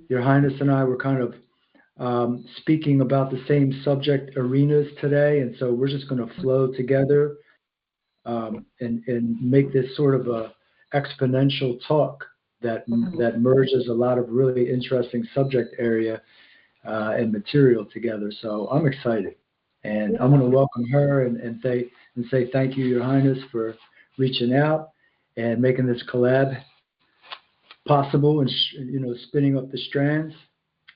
Your Highness and I were kind of speaking about the same subject arenas today, and so we're just going to flow together and make this sort of a exponential talk that merges a lot of really interesting subject area and material together. So I'm excited, and I'm going to welcome her and say thank you, Your Highness, for reaching out and making this collab possible and spinning up the strands.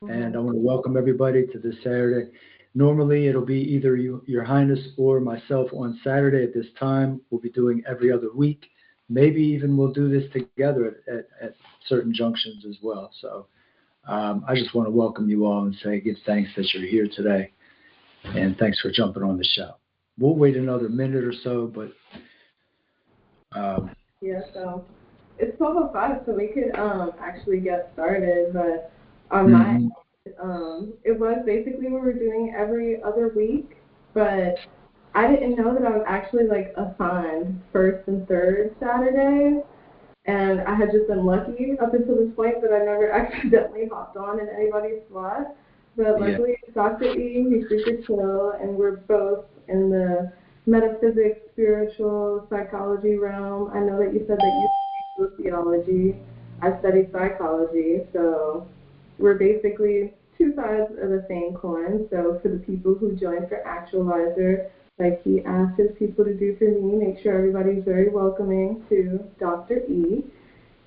And I want to welcome everybody to this Saturday. Normally, it'll be either Your Highness or myself on Saturday at this time. We'll be doing every other week. Maybe even we'll do this together at certain junctions as well. So I just want to welcome you all and give thanks that you're here today. And thanks for jumping on the show. We'll wait another minute or so, but... so it's 12:05, so we could actually get started, but on my it was basically we were doing every other week, but I didn't know that I was actually like assigned first and third Saturdays, and I had just been lucky up until this point that I never accidentally hopped on in anybody's slot. But luckily, it's Dr. E, he's super chill, and we're both in the metaphysics, spiritual, psychology realm. I know that you said that you study sociology. I study psychology, so we're basically two sides of the same coin. So for the people who joined for Actualizer, like he asked his people to do for me, make sure everybody's very welcoming to Dr. E.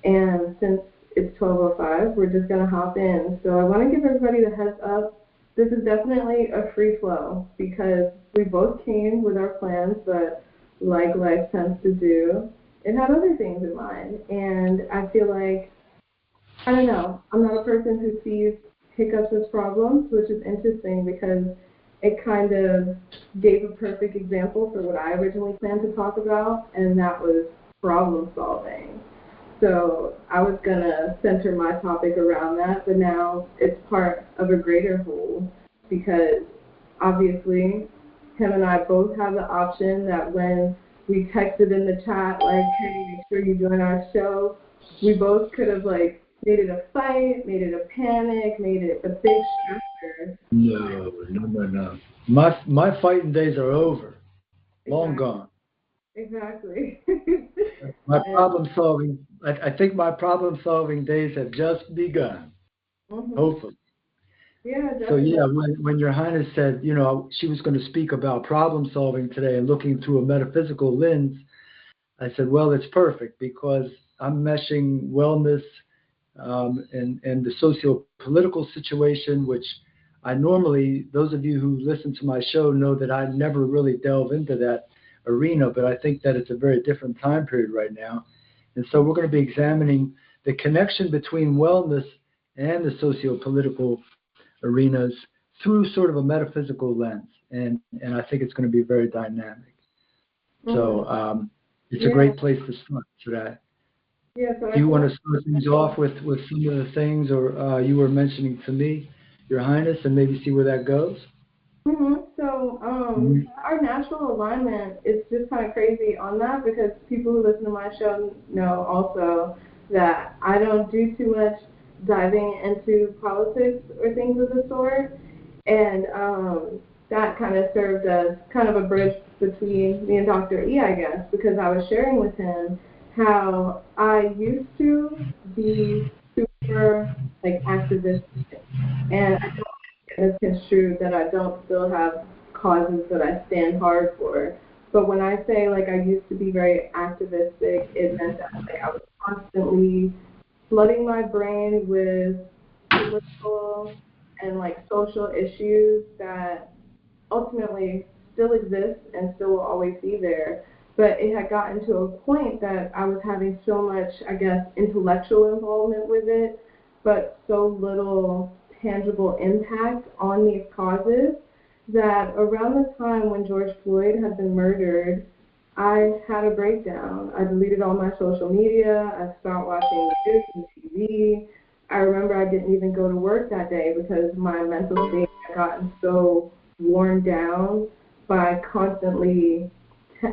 And since it's 12:05, we're just going to hop in. So I want to give everybody the heads up. This is definitely a free flow because we both came with our plans, but like life tends to do, it had other things in mind. And I feel like, I don't know, I'm not a person who sees hiccups as problems, which is interesting because it kind of gave a perfect example for what I originally planned to talk about, and that was problem solving. So I was going to center my topic around that, but now it's part of a greater whole because obviously him and I both have the option that when we texted in the chat, like, hey, make sure you join our show, we both could have, like, made it a fight, made it a panic, made it a big stressor. No. My fighting days are over. Long gone. Exactly. My problem solving, I think my problem solving days have just begun. Hopefully. Yeah, so definitely. when Your Highness said, she was going to speak about problem solving today and looking through a metaphysical lens, I said, well, it's perfect because I'm meshing wellness and the socio-political situation, which I normally, those of you who listen to my show know that I never really delve into that arena, but I think that it's a very different time period right now. And so we're going to be examining the connection between wellness and the socio-political arenas through sort of a metaphysical lens. And I think it's going to be very dynamic. So it's a great place to start for that. So Do you want to start things off with some of the things, or you were mentioning to me, Your Highness, and maybe see where that goes? So our natural alignment is just kind of crazy on that because people who listen to my show know also that I don't do too much diving into politics or things of the sort, and that kind of served as kind of a bridge between me and Dr. E, I guess, because I was sharing with him how I used to be super like activistic, and I don't get misconstrued that I don't still have causes that I stand hard for. But when I say like I used to be very activistic, it meant that like I was constantly flooding my brain with political and like social issues that ultimately still exist and still will always be there. But it had gotten to a point that I was having so much, I guess, intellectual involvement with it, but so little tangible impact on these causes that around the time when George Floyd had been murdered, I had a breakdown. I deleted all my social media. I stopped watching the news and TV. I remember I didn't even go to work that day because my mental state had gotten so worn down by constantly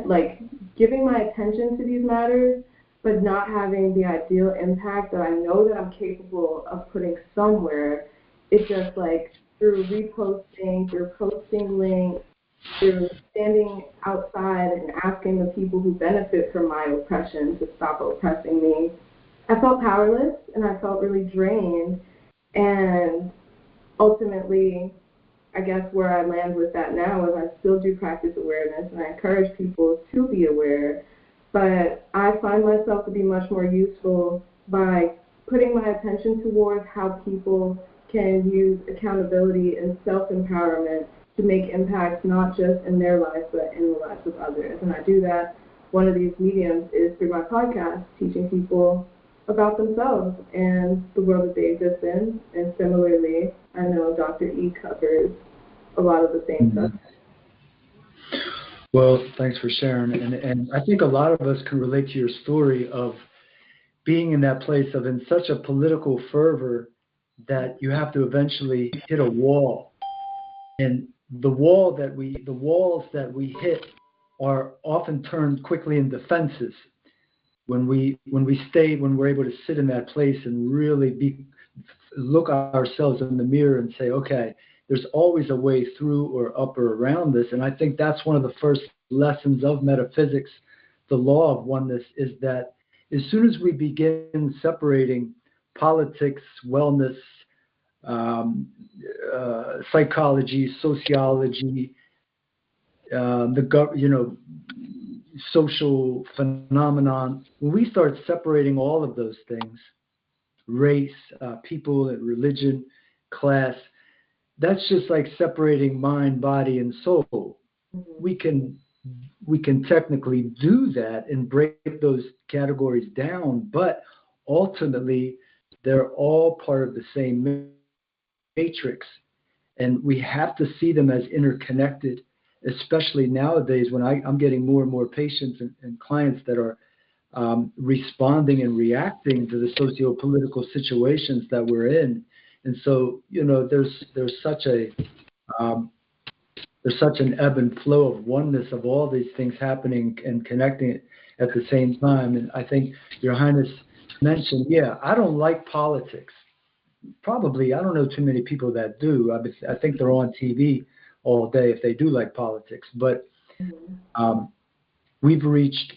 like giving my attention to these matters but not having the ideal impact that I know that I'm capable of putting somewhere. It's just like through reposting, through posting links, through standing outside and asking the people who benefit from my oppression to stop oppressing me. I felt powerless and I felt really drained. And ultimately, I guess where I land with that now is I still do practice awareness and I encourage people to be aware, but I find myself to be much more useful by putting my attention towards how people can use accountability and self-empowerment to make impacts not just in their lives but in the lives of others. And I do that. One of these mediums is through my podcast, teaching people about themselves and the world that they exist in. And similarly, I know Dr. E covers a lot of the same stuff. Well, thanks for sharing. And I think a lot of us can relate to your story of being in that place of in such a political fervor that you have to eventually hit a wall. And the walls that we hit are often turned quickly in defenses when we're able to sit in that place and really look ourselves in the mirror and say, okay, there's always a way through or up or around this. And I think that's one of the first lessons of metaphysics, the law of oneness, is that as soon as we begin separating politics, wellness, psychology, sociology, social phenomenon, when we start separating all of those things, race, people, religion, class, that's just like separating mind, body, and soul. We can technically do that and break those categories down, but ultimately they're all part of the same matrix, and we have to see them as interconnected, especially nowadays when I'm getting more and more patients and clients that are responding and reacting to the socio-political situations that we're in. And so, there's such an ebb and flow of oneness of all these things happening and connecting at the same time. And I think Your Highness mentioned, I don't like politics. Probably, I don't know too many people that do. I think they're on TV all day if they do like politics. But we've reached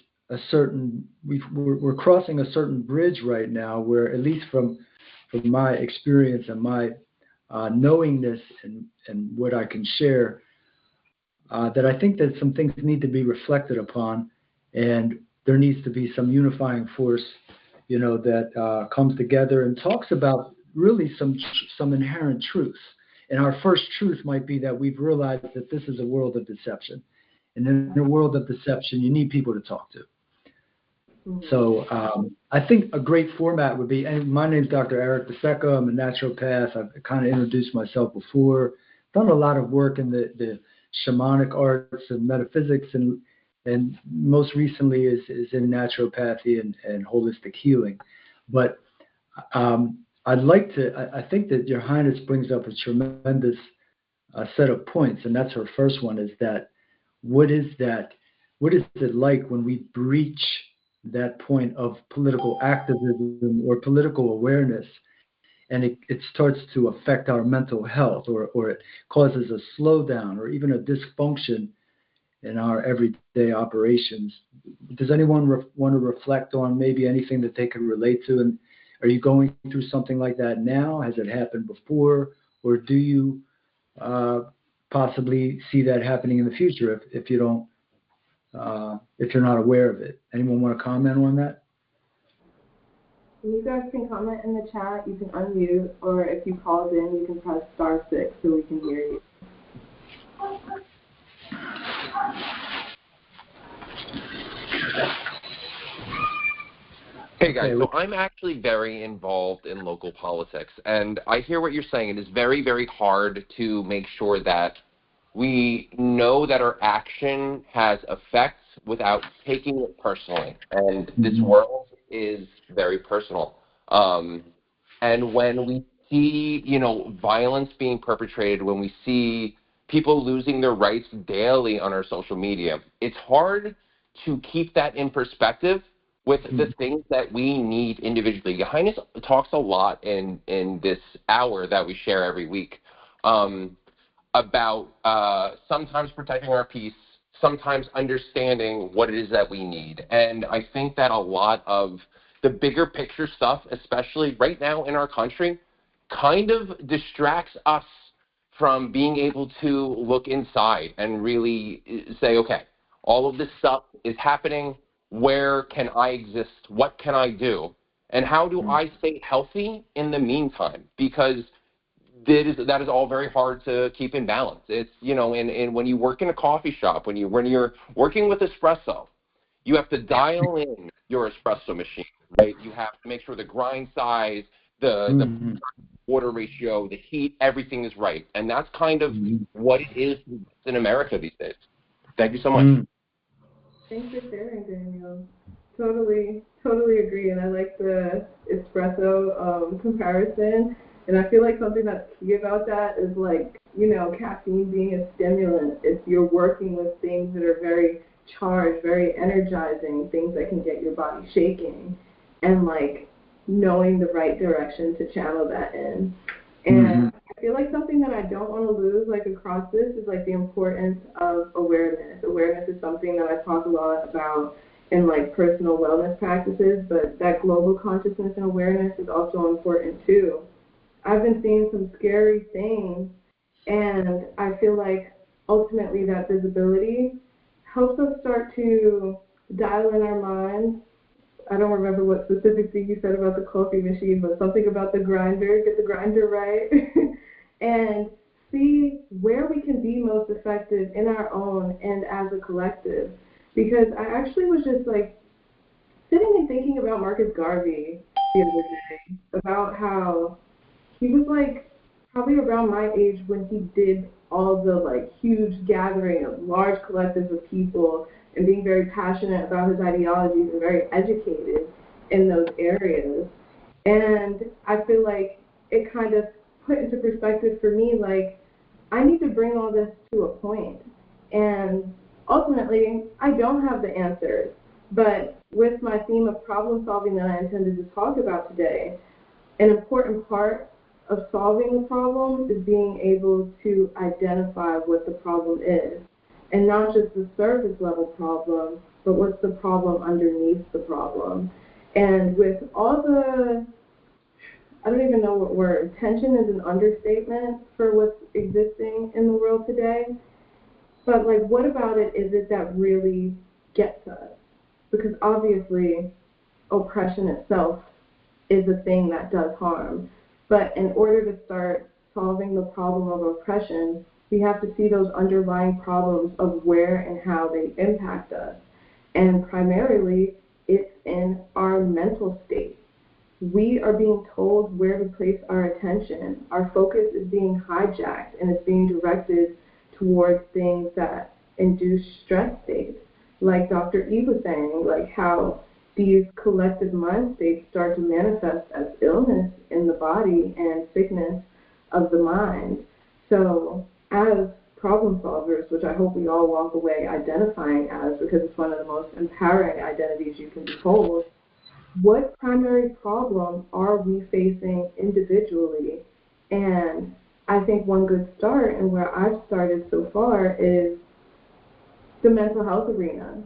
we're crossing a certain bridge right now where, at least from my experience and my knowingness and what I can share, that I think that some things need to be reflected upon, and there needs to be some unifying force, that comes together and talks about really some inherent truths. And our first truth might be that we've realized that this is a world of deception. And in a world of deception, you need people to talk to. So I think a great format would be, and my name's Dr. Biseca. I'm a naturopath. I've kind of introduced myself before. Done a lot of work in the shamanic arts and metaphysics, and most recently is in naturopathy and holistic healing. But I think that Your Highness brings up a tremendous set of points, and that's her first one, is that what is it like when we breach that point of political activism or political awareness, and it starts to affect our mental health, or it causes a slowdown or even a dysfunction in our everyday operations. Does anyone want to reflect on maybe anything that they can relate to? And are you going through something like that now? Has it happened before? Or do you possibly see that happening in the future if you don't, if you're not aware of it? Anyone want to comment on that? You guys can comment in the chat. You can unmute, or if you called in, you can press *6 so we can hear you. Hey guys, so I'm actually very involved in local politics, and I hear what you're saying. It is very, very hard to make sure that we know that our action has effects without taking it personally. And this world is very personal. And when we see, violence being perpetrated, when we see people losing their rights daily on our social media, it's hard to keep that in perspective with the things that we need individually. Your Highness talks a lot in this hour that we share every week about sometimes protecting our peace, sometimes understanding what it is that we need. And I think that a lot of the bigger picture stuff, especially right now in our country, kind of distracts us from being able to look inside and really say, okay, all of this stuff is happening. Where can I exist? What can I do? And how do I stay healthy in the meantime? Because that is all very hard to keep in balance. It's, and when you work in a coffee shop, when you're working with espresso, you have to dial in your espresso machine, right? You have to make sure the grind size, the water ratio, the heat, everything is right. And that's kind of what it is in America these days. Thank you so much. Thanks for sharing, Daniel. Totally agree. And I like the espresso comparison. And I feel like something that's key about that is like, caffeine being a stimulant. If you're working with things that are very charged, very energizing, things that can get your body shaking, and like knowing the right direction to channel that in. And I feel like something that I don't want to lose, like across this, is like the importance of awareness. Awareness is something that I talk a lot about in like personal wellness practices, but that global consciousness and awareness is also important too. I've been seeing some scary things, and I feel like ultimately that visibility helps us start to dial in our minds. I don't remember what specific thing you said about the coffee machine, but something about the grinder, get the grinder right, and see where we can be most effective in our own and as a collective. Because I actually was just like sitting and thinking about Marcus Garvey the other day, about how he was like probably around my age when he did all the like huge gathering of large collectives of people and being very passionate about his ideologies and very educated in those areas. And I feel like it kind of put into perspective for me, like, I need to bring all this to a point. And ultimately, I don't have the answers. But with my theme of problem solving that I intended to talk about today, an important part of solving the problem is being able to identify what the problem is. And not just the surface level problem, but what's the problem underneath the problem. And with all the, I don't even know what word, tension is an understatement for what's existing in the world today. But like, what about it is it that really gets us? Because obviously, oppression itself is a thing that does harm. But in order to start solving the problem of oppression, we have to see those underlying problems of where and how they impact us. And primarily, it's in our mental state. We are being told where to place our attention. Our focus is being hijacked, and it's being directed towards things that induce stress states. Like Dr. E was saying, like how these collective mind states start to manifest as illness in the body and sickness of the mind. So as problem solvers, which I hope we all walk away identifying as, because it's one of the most empowering identities you can behold, what primary problem are we facing individually? And I think one good start, and where I've started so far, is the mental health arena.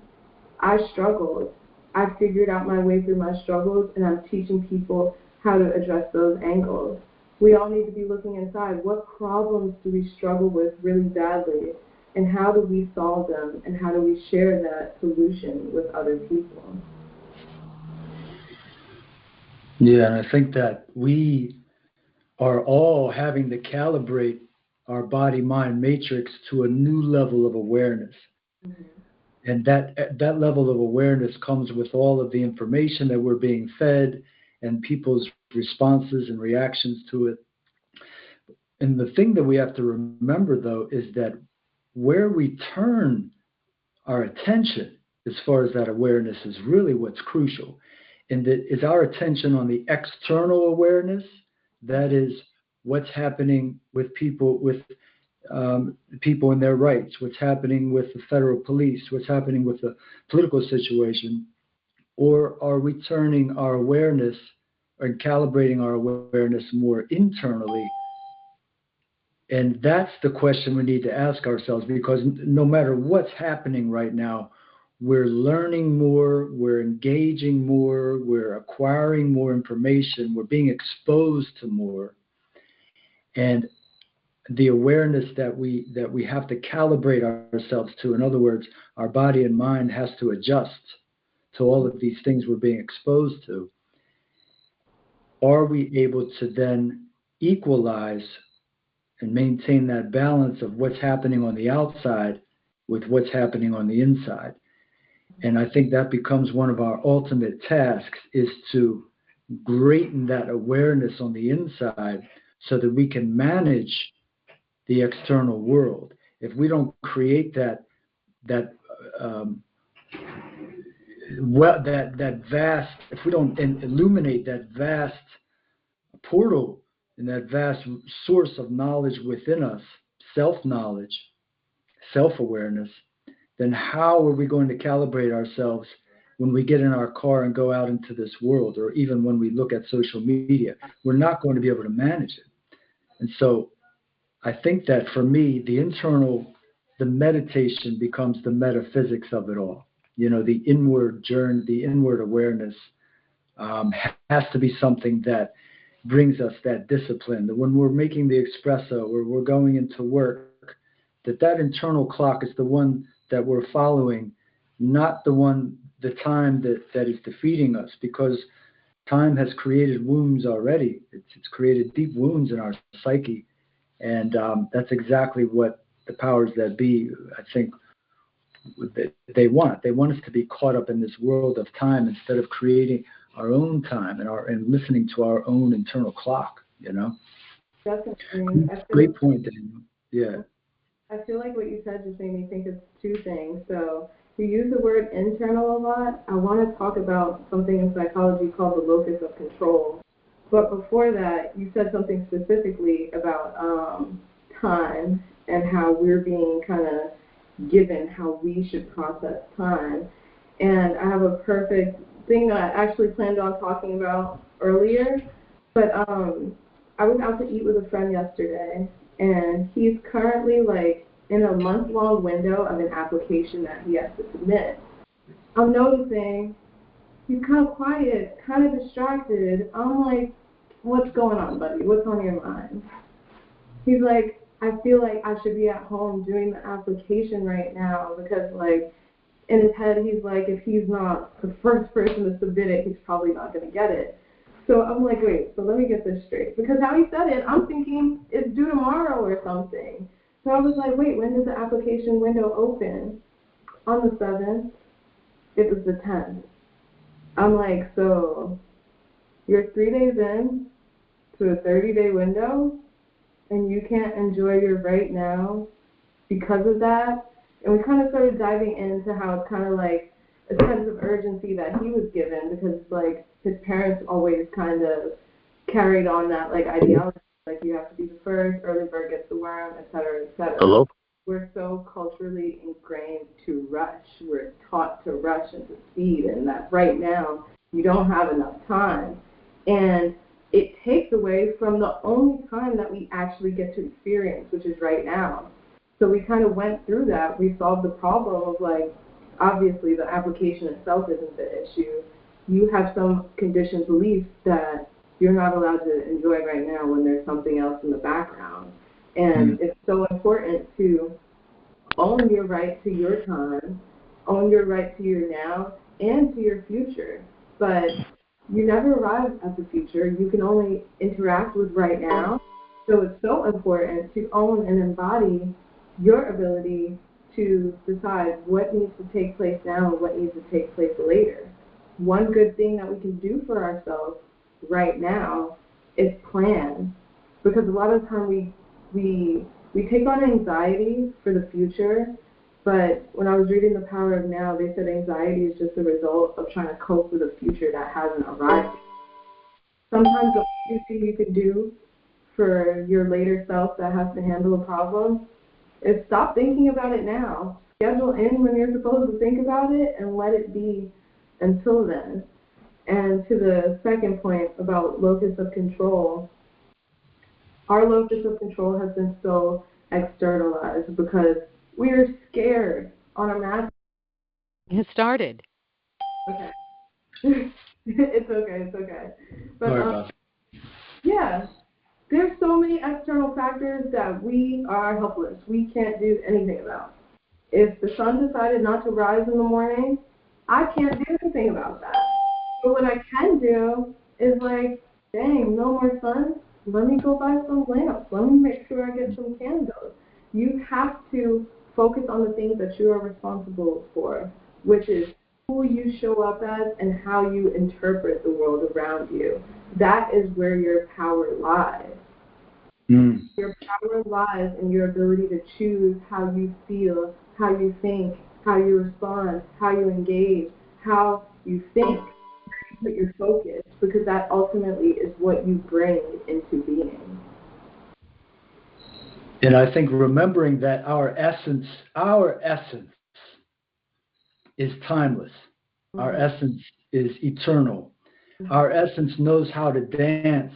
I struggled. I figured out my way through my struggles, and I'm teaching people how to address those angles. We all need to be looking inside. What problems do we struggle with really badly, and how do we solve them, and how do we share that solution with other people? Yeah, and I think that we are all having to calibrate our body-mind matrix to a new level of awareness. Mm-hmm. And that level of awareness comes with all of the information that we're being fed and people's responses and reactions to it. And the thing that we have to remember, though, is that where we turn our attention as far as that awareness is really what's crucial. And that is our attention on the external awareness, that is what's happening with people in their rights, what's happening with the federal police, what's happening with the political situation, or are we turning our awareness and calibrating our awareness more internally? And that's the question we need to ask ourselves, because no matter what's happening right now, we're learning more, we're engaging more, we're acquiring more information, we're being exposed to more. And the awareness that we have to calibrate ourselves to, in other words, our body and mind has to adjust to all of these things we're being exposed to. Are we able to then equalize and maintain that balance of what's happening on the outside with what's happening on the inside? And I think that becomes one of our ultimate tasks, is to greaten that awareness on the inside so that we can manage the external world. If we don't create that vast, if we don't illuminate that vast portal and that vast source of knowledge within us, self-knowledge, self-awareness, then how are we going to calibrate ourselves when we get in our car and go out into this world, or even when we look at social media? We're not going to be able to manage it. And so I think that for me, the meditation becomes the metaphysics of it all. The inward journey, the inward awareness has to be something that brings us that discipline, that when we're making the espresso or we're going into work, that internal clock is the one that we're following, not the time that is defeating us, because time has created wounds already. It's created deep wounds in our psyche. And that's exactly what the powers that be, I think, they want. They want us to be caught up in this world of time instead of creating our own time and listening to our own internal clock. Definitely. Great point, Daniel. Yeah. I feel like what you said just made me think of two things. So you use the word internal a lot. I want to talk about something in psychology called the locus of control. But before that, you said something specifically about time and how we're being kind of given how we should process time. And I have a perfect thing that I actually planned on talking about earlier. But I was out to eat with a friend yesterday, and he's currently like in a month-long window of an application that he has to submit. I'm noticing he's kind of quiet, kind of distracted. I'm like, what's going on, buddy? What's on your mind? He's like, I feel like I should be at home doing the application right now, because like in his head he's like, if he's not the first person to submit it, he's probably not going to get it. So I'm like, wait, so let me get this straight. Because how he said it, I'm thinking it's due tomorrow or something. So I was like, wait, when does the application window open? On the 7th. It was the 10th. I'm like, so you're 3 days in to a 30-day window, and you can't enjoy your right now because of that? And we kind of started diving into how it's kind of like a sense of urgency that he was given, because like his parents always kind of carried on that like ideology, like you have to be the first, early bird gets the worm, et cetera, et cetera. Hello? We're so culturally ingrained to rush. We're taught to rush and to speed, and that right now you don't have enough time. And it takes away from the only time that we actually get to experience, which is right now. So we kind of went through that. We solved the problem of like, obviously the application itself isn't the issue. You have some conditioned beliefs that you're not allowed to enjoy right now when there's something else in the background. And it's so important to own your right to your time, own your right to your now, and to your future. But you never arrive at the future. You can only interact with right now. So it's so important to own and embody your ability to decide what needs to take place now and what needs to take place later. One good thing that we can do for ourselves right now is plan. Because a lot of the time we take on anxiety for the future, but when I was reading The Power of Now, they said anxiety is just a result of trying to cope with a future that hasn't arrived. Sometimes the only thing you can do for your later self that has to handle a problem is stop thinking about it now. Schedule in when you're supposed to think about it and let it be until then. And to the second point about locus of control, our locus of control has been so externalized because we are scared on a massive. It started. Okay. It's okay. But yeah, there's so many external factors that we are helpless. We can't do anything about. If the sun decided not to rise in the morning, I can't do anything about that. But what I can do is like, dang, no more sun. Let me go buy some lamps. Let me make sure I get some candles. You have to focus on the things that you are responsible for, which is who you show up as and how you interpret the world around you. That is where your power lies. Your power lies in your ability to choose how you feel, how you think, how you respond, how you engage, how you think, put your focus, because that ultimately is what you bring into being. And I think remembering that our essence is timeless. Our essence is eternal. Our essence knows how to dance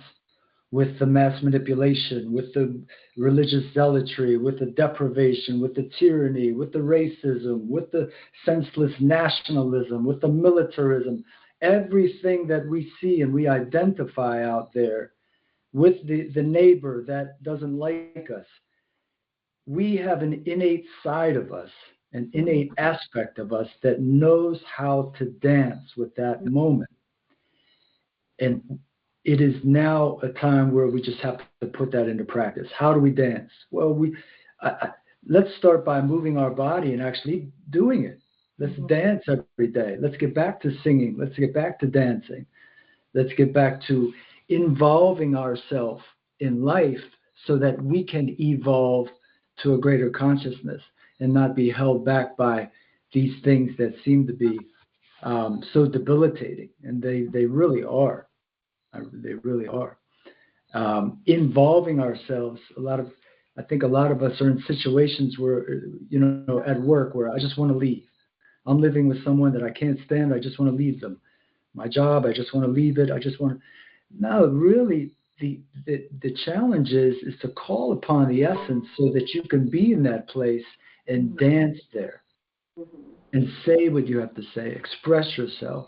with the mass manipulation, with the religious zealotry, with the deprivation, with the tyranny, with the racism, with the senseless nationalism, with the militarism, everything that we see and we identify out there, with the neighbor that doesn't like us. We have an innate side of us, an innate aspect of us that knows how to dance with that moment. And it is now a time where we just have to put that into practice. How do we dance? Well, let's start by moving our body and actually doing it. Let's dance every day. Let's get back to singing. Let's get back to dancing. Let's get back to involving ourselves in life so that we can evolve to a greater consciousness and not be held back by these things that seem to be so debilitating. And they really are. They really are. Involving ourselves, I think a lot of us are in situations where, at work where I just want to leave. I'm living with someone that I can't stand. I just want to leave them. My job, I just want to leave it. No, really, the challenge is to call upon the essence so that you can be in that place and dance there and say what you have to say, express yourself,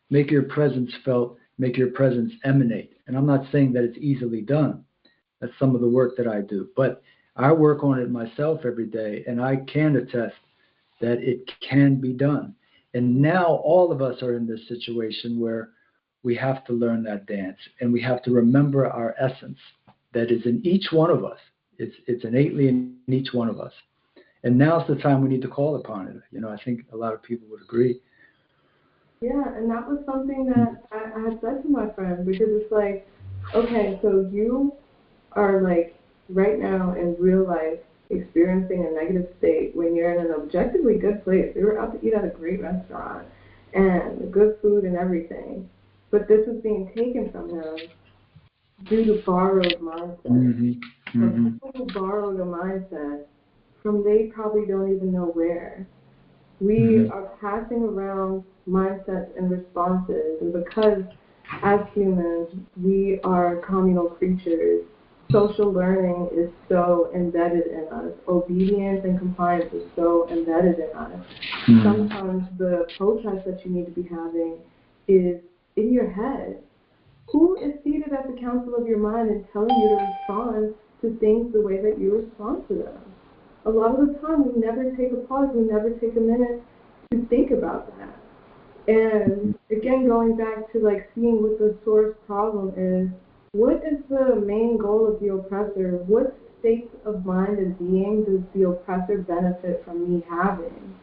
make your presence felt, make your presence emanate. And I'm not saying that it's easily done. That's some of the work that I do. But I work on it myself every day, and I can attest that it can be done. And now all of us are in this situation where we have to learn that dance, and we have to remember our essence that is in each one of us. It's innately in each one of us. And now's the time we need to call upon it. I think a lot of people would agree. Yeah, and that was something that I had said to my friend, because it's like, okay, so you are like right now in real life experiencing a negative state when you're in an objectively good place. We were out to eat at a great restaurant and good food and everything. But this is being taken from him due to borrowed mindset. But people who borrowed a mindset from they probably don't even know where. We are passing around mindsets and responses, and because as humans we are communal creatures, social learning is so embedded in us. Obedience and compliance is so embedded in us. Sometimes the protest that you need to be having is in your head. Who is seated at the council of your mind and telling you to respond to things the way that you respond to them? A lot of the time, we never take a pause, we never take a minute to think about that. And again, going back to like seeing what the source problem is, what is the main goal of the oppressor? What states of mind and being does the oppressor benefit from me having?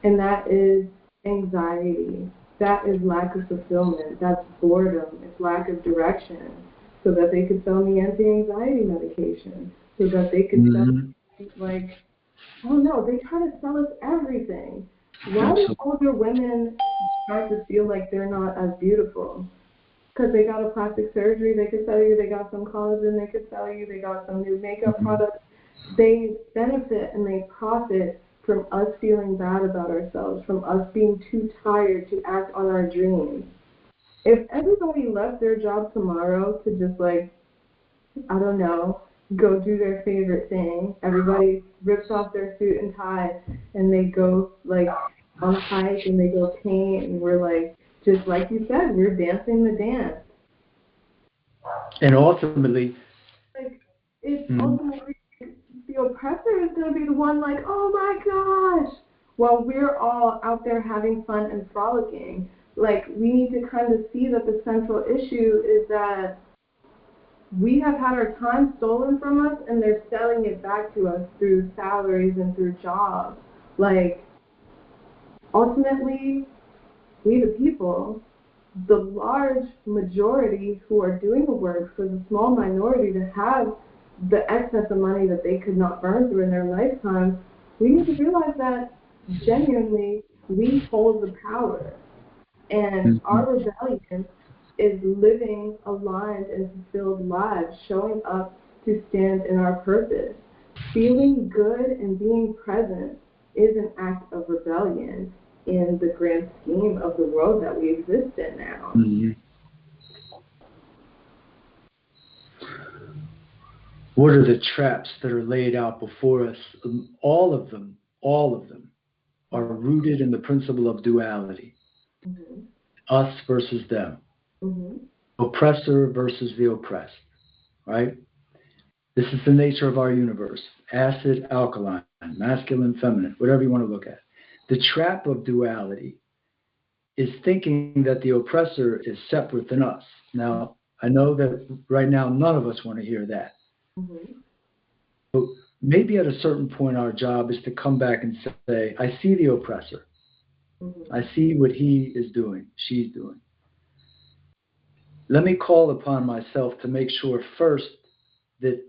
And that is anxiety. That is lack of fulfillment. That's boredom. It's lack of direction. So that they could sell me anti-anxiety medication. So that they could sell me, like, oh no, they try to sell us everything. Why do older women start to feel like they're not as beautiful? Because they got a plastic surgery, they could sell you, they got some collagen, they could sell you, they got some new makeup products. They benefit and they profit from us feeling bad about ourselves, from us being too tired to act on our dreams. If everybody left their job tomorrow to just like, I don't know, go do their favorite thing, everybody rips off their suit and tie and they go like on a hike and they go paint and we're like, just like you said, we're dancing the dance. And ultimately, Like, it's ultimately the oppressor is going to be the one like, oh my gosh, while we're all out there having fun and frolicking. Like, we need to kind of see that the central issue is that we have had our time stolen from us and they're selling it back to us through salaries and through jobs. Like, ultimately, we the people, the large majority who are doing the work for the small minority to have the excess of money that they could not burn through in their lifetime, we need to realize that genuinely we hold the power. And our rebellion is living aligned and fulfilled lives, showing up to stand in our purpose. Feeling good and being present is an act of rebellion in the grand scheme of the world that we exist in now. Mm-hmm. What are the traps that are laid out before us? All of them are rooted in the principle of duality. Mm-hmm. Us versus them. Mm-hmm. Oppressor versus the oppressed, right? This is the nature of our universe. Acid, alkaline, masculine, feminine, whatever you want to look at. The trap of duality is thinking that the oppressor is separate than us. Now, I know that right now none of us want to hear that. Mm-hmm. But maybe at a certain point our job is to come back and say, I see the oppressor. Mm-hmm. I see what he is doing, she's doing. Let me call upon myself to make sure first that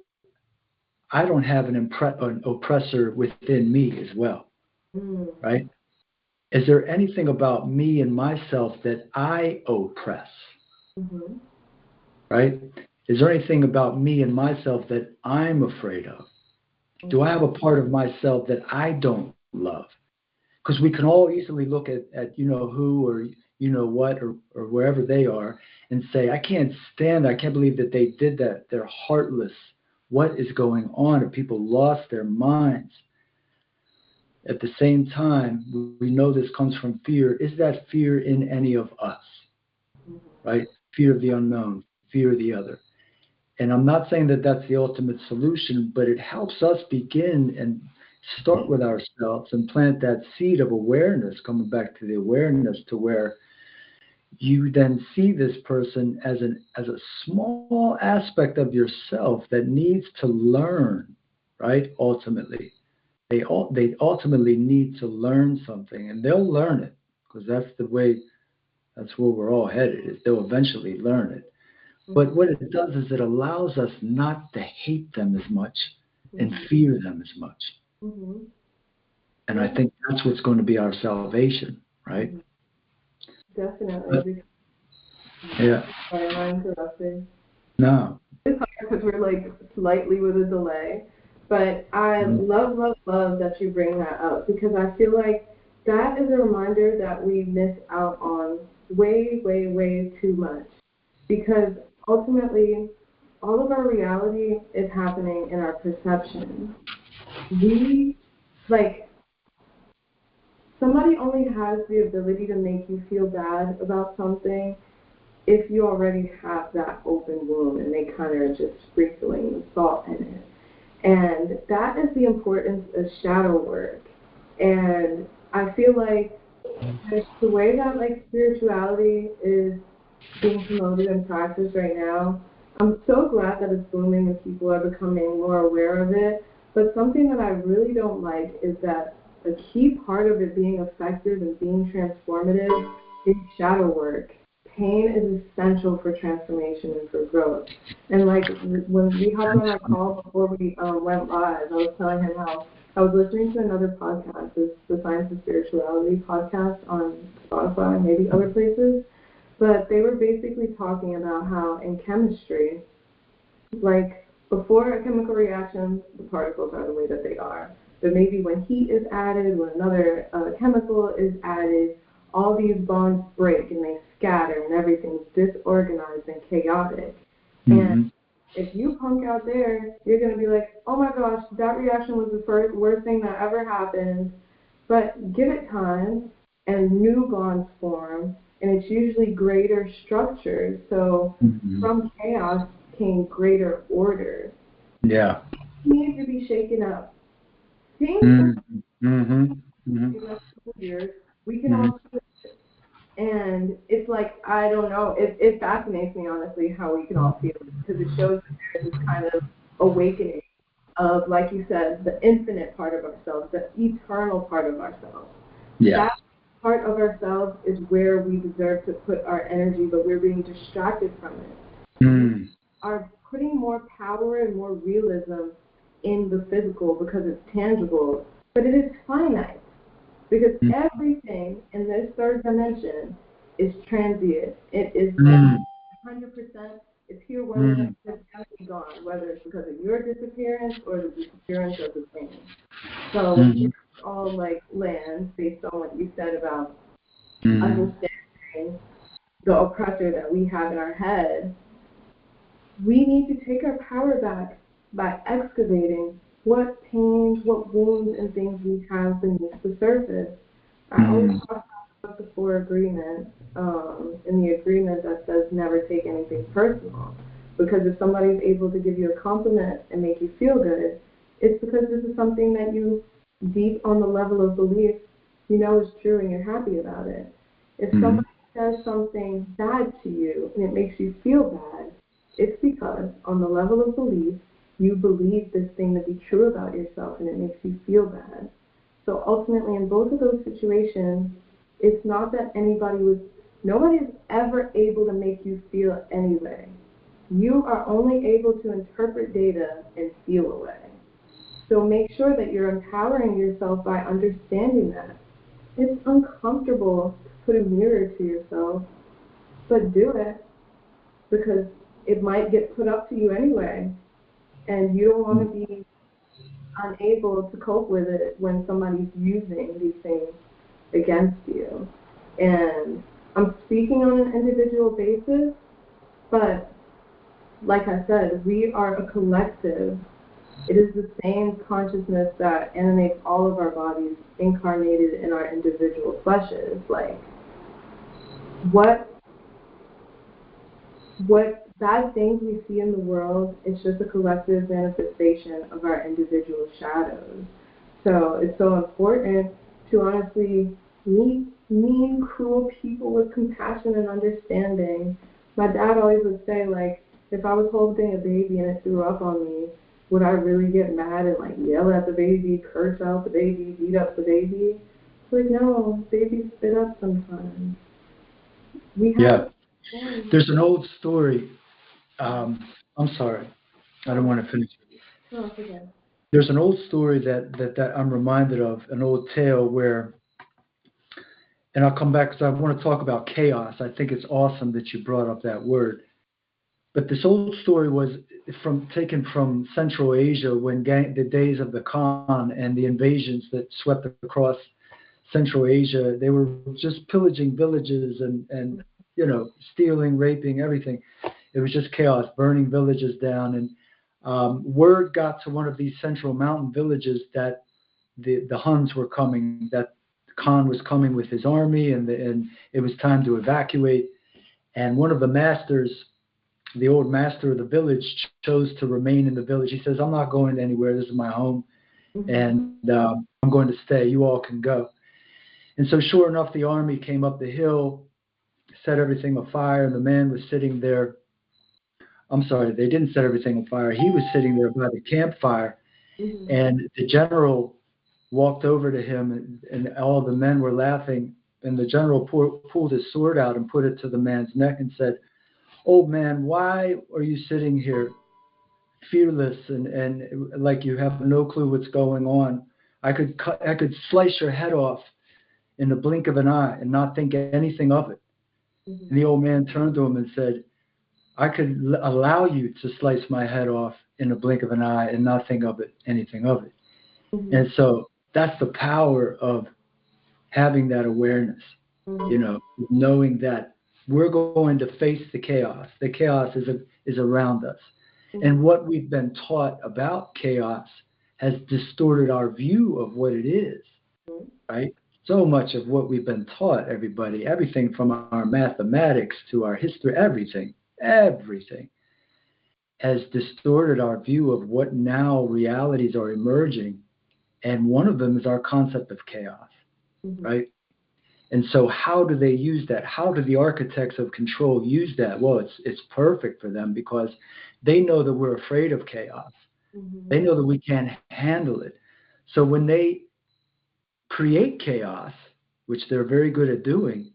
I don't have an oppressor within me as well, right? Is there anything about me and myself that I oppress, right? Is there anything about me and myself that I'm afraid of? Do I have a part of myself that I don't love? Because we can all easily look at you know who or you know what or wherever they are and say, I can't believe that they did that. They're heartless. What is going on? Have people lost their minds? At the same time, we know this comes from fear. Is that fear in any of us? Right? Fear of the unknown, fear of the other. And I'm not saying that that's the ultimate solution, but it helps us begin and start with ourselves and plant that seed of awareness, coming back to the awareness to where you then see this person as a small aspect of yourself that needs to learn, right? Ultimately. They ultimately need to learn something, and they'll learn it because that's where we're all headed, is they'll eventually learn it. But what it does is it allows us not to hate them as much and fear them as much. And I think that's what's going to be our salvation, right? Definitely. Yeah. Sorry, am I interrupting? No. It's hard because we're like slightly with a delay. But I love that you bring that up because I feel like that is a reminder that we miss out on way, way, way too much. Because ultimately, all of our reality is happening in our perception. Somebody only has the ability to make you feel bad about something if you already have that open wound and they kind of are just sprinkling the salt in it. And that is the importance of shadow work. And I feel like the way that like spirituality is being promoted and practiced right now, I'm so glad that it's booming and people are becoming more aware of it. But something that I really don't like is that a key part of it being effective and being transformative is shadow work. Pain is essential for transformation and for growth. And like when we hopped on our call before we went live, I was telling him how I was listening to another podcast, it's the Science of Spirituality podcast on Spotify and maybe other places, but they were basically talking about how in chemistry, like before a chemical reaction, the particles are the way that they are. But maybe when heat is added, when another chemical is added, all these bonds break and they scatter and everything's disorganized and chaotic. And if you punk out there, you're going to be like, oh my gosh, that reaction was the worst thing that ever happened. But give it time and new bonds form, and it's usually greater structures. So from chaos came greater order. Yeah. Needs to be shaken up. Things years, we can all see it. And it's like, I don't know, it fascinates me honestly how we can all feel it, because it shows that there's this kind of awakening of, like you said, the infinite part of ourselves, the eternal part of ourselves. Yeah. That part of ourselves is where we deserve to put our energy, but we're being distracted from it. We are putting more power and more realism in the physical because it's tangible, but it is finite. Because everything in this third dimension is transient. It is 100%. It's here whether it's actually gone, whether it's because of your disappearance or the disappearance of the thing. So it's all like land, based on what you said about understanding the oppressor that we have in our head. We need to take our power back by excavating what pains, what wounds, and things we have beneath the surface. I always talk about the 4 agreements, in the agreement that says never take anything personal. Because if somebody's able to give you a compliment and make you feel good, it's because this is something that you, deep on the level of belief, you know is true and you're happy about it. If somebody says something bad to you and it makes you feel bad, it's because on the level of belief, you believe this thing to be true about yourself and it makes you feel bad. So ultimately, in both of those situations, it's not that nobody is ever able to make you feel any way. You are only able to interpret data and feel a way. So make sure that you're empowering yourself by understanding that. It's uncomfortable to put a mirror to yourself, but do it, because it might get put up to you anyway, and you don't want to be unable to cope with it when somebody's using these things against you. And I'm speaking on an individual basis, but like I said, we are a collective. It is the same consciousness that animates all of our bodies incarnated in our individual fleshes. Like, what bad things we see in the world, it's just a collective manifestation of our individual shadows. So it's so important to honestly meet mean, cruel people with compassion and understanding. My dad always would say, like, if I was holding a baby and it threw up on me, would I really get mad and, like, yell at the baby, curse out the baby, beat up the baby? It's like, no, babies spit up sometimes. There's an old story. I'm sorry. I don't want to finish. No, it's okay. There's an old story that I'm reminded of, an old tale where, and I'll come back because I want to talk about chaos. I think it's awesome that you brought up that word. But this old story was taken from Central Asia when the days of the Khan and the invasions that swept across Central Asia. They were just pillaging villages and stealing, raping, everything. It was just chaos, burning villages down. And word got to one of these central mountain villages that the Huns were coming, that Khan was coming with his army, and it was time to evacuate. And one of the masters, the old master of the village, chose to remain in the village. He says, I'm not going anywhere. This is my home, and I'm going to stay. You all can go. And so sure enough, the army came up the hill, set everything afire, and the man was sitting there. I'm sorry, they didn't set everything on fire. He was sitting there by the campfire, and the general walked over to him, and all the men were laughing, and the general pulled his sword out and put it to the man's neck and said, old man, why are you sitting here fearless and like you have no clue what's going on? I could slice your head off in the blink of an eye and not think anything of it. And the old man turned to him and said, I could allow you to slice my head off in the blink of an eye and not think of anything of it. And so that's the power of having that awareness, knowing that we're going to face the chaos. The chaos is around us. And what we've been taught about chaos has distorted our view of what it is, right? So much of what we've been taught, everything from our mathematics to our history, everything has distorted our view of what now realities are emerging. And one of them is our concept of chaos, right? And so how do they use that? How do the architects of control use that? Well, it's perfect for them because they know that we're afraid of chaos. They know that we can't handle it. So when they create chaos, which they're very good at doing,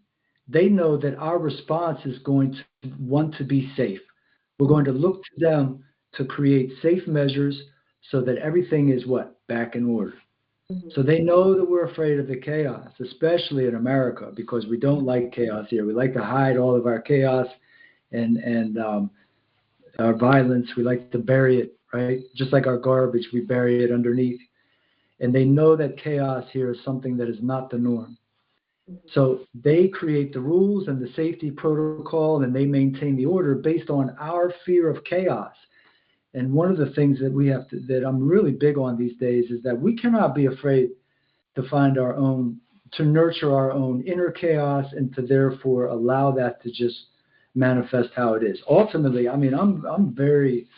they know that our response is going to want to be safe. We're going to look to them to create safe measures so that everything is back in order. So they know that we're afraid of the chaos, especially in America, because we don't like chaos here. We like to hide all of our chaos and our violence. We like to bury it, right? Just like our garbage, we bury it underneath. And they know that chaos here is something that is not the norm. So they create the rules and the safety protocol, and they maintain the order based on our fear of chaos. And one of the things that I'm really big on these days is that we cannot be afraid to nurture our own inner chaos and to therefore allow that to just manifest how it is. Ultimately, I mean, I'm very,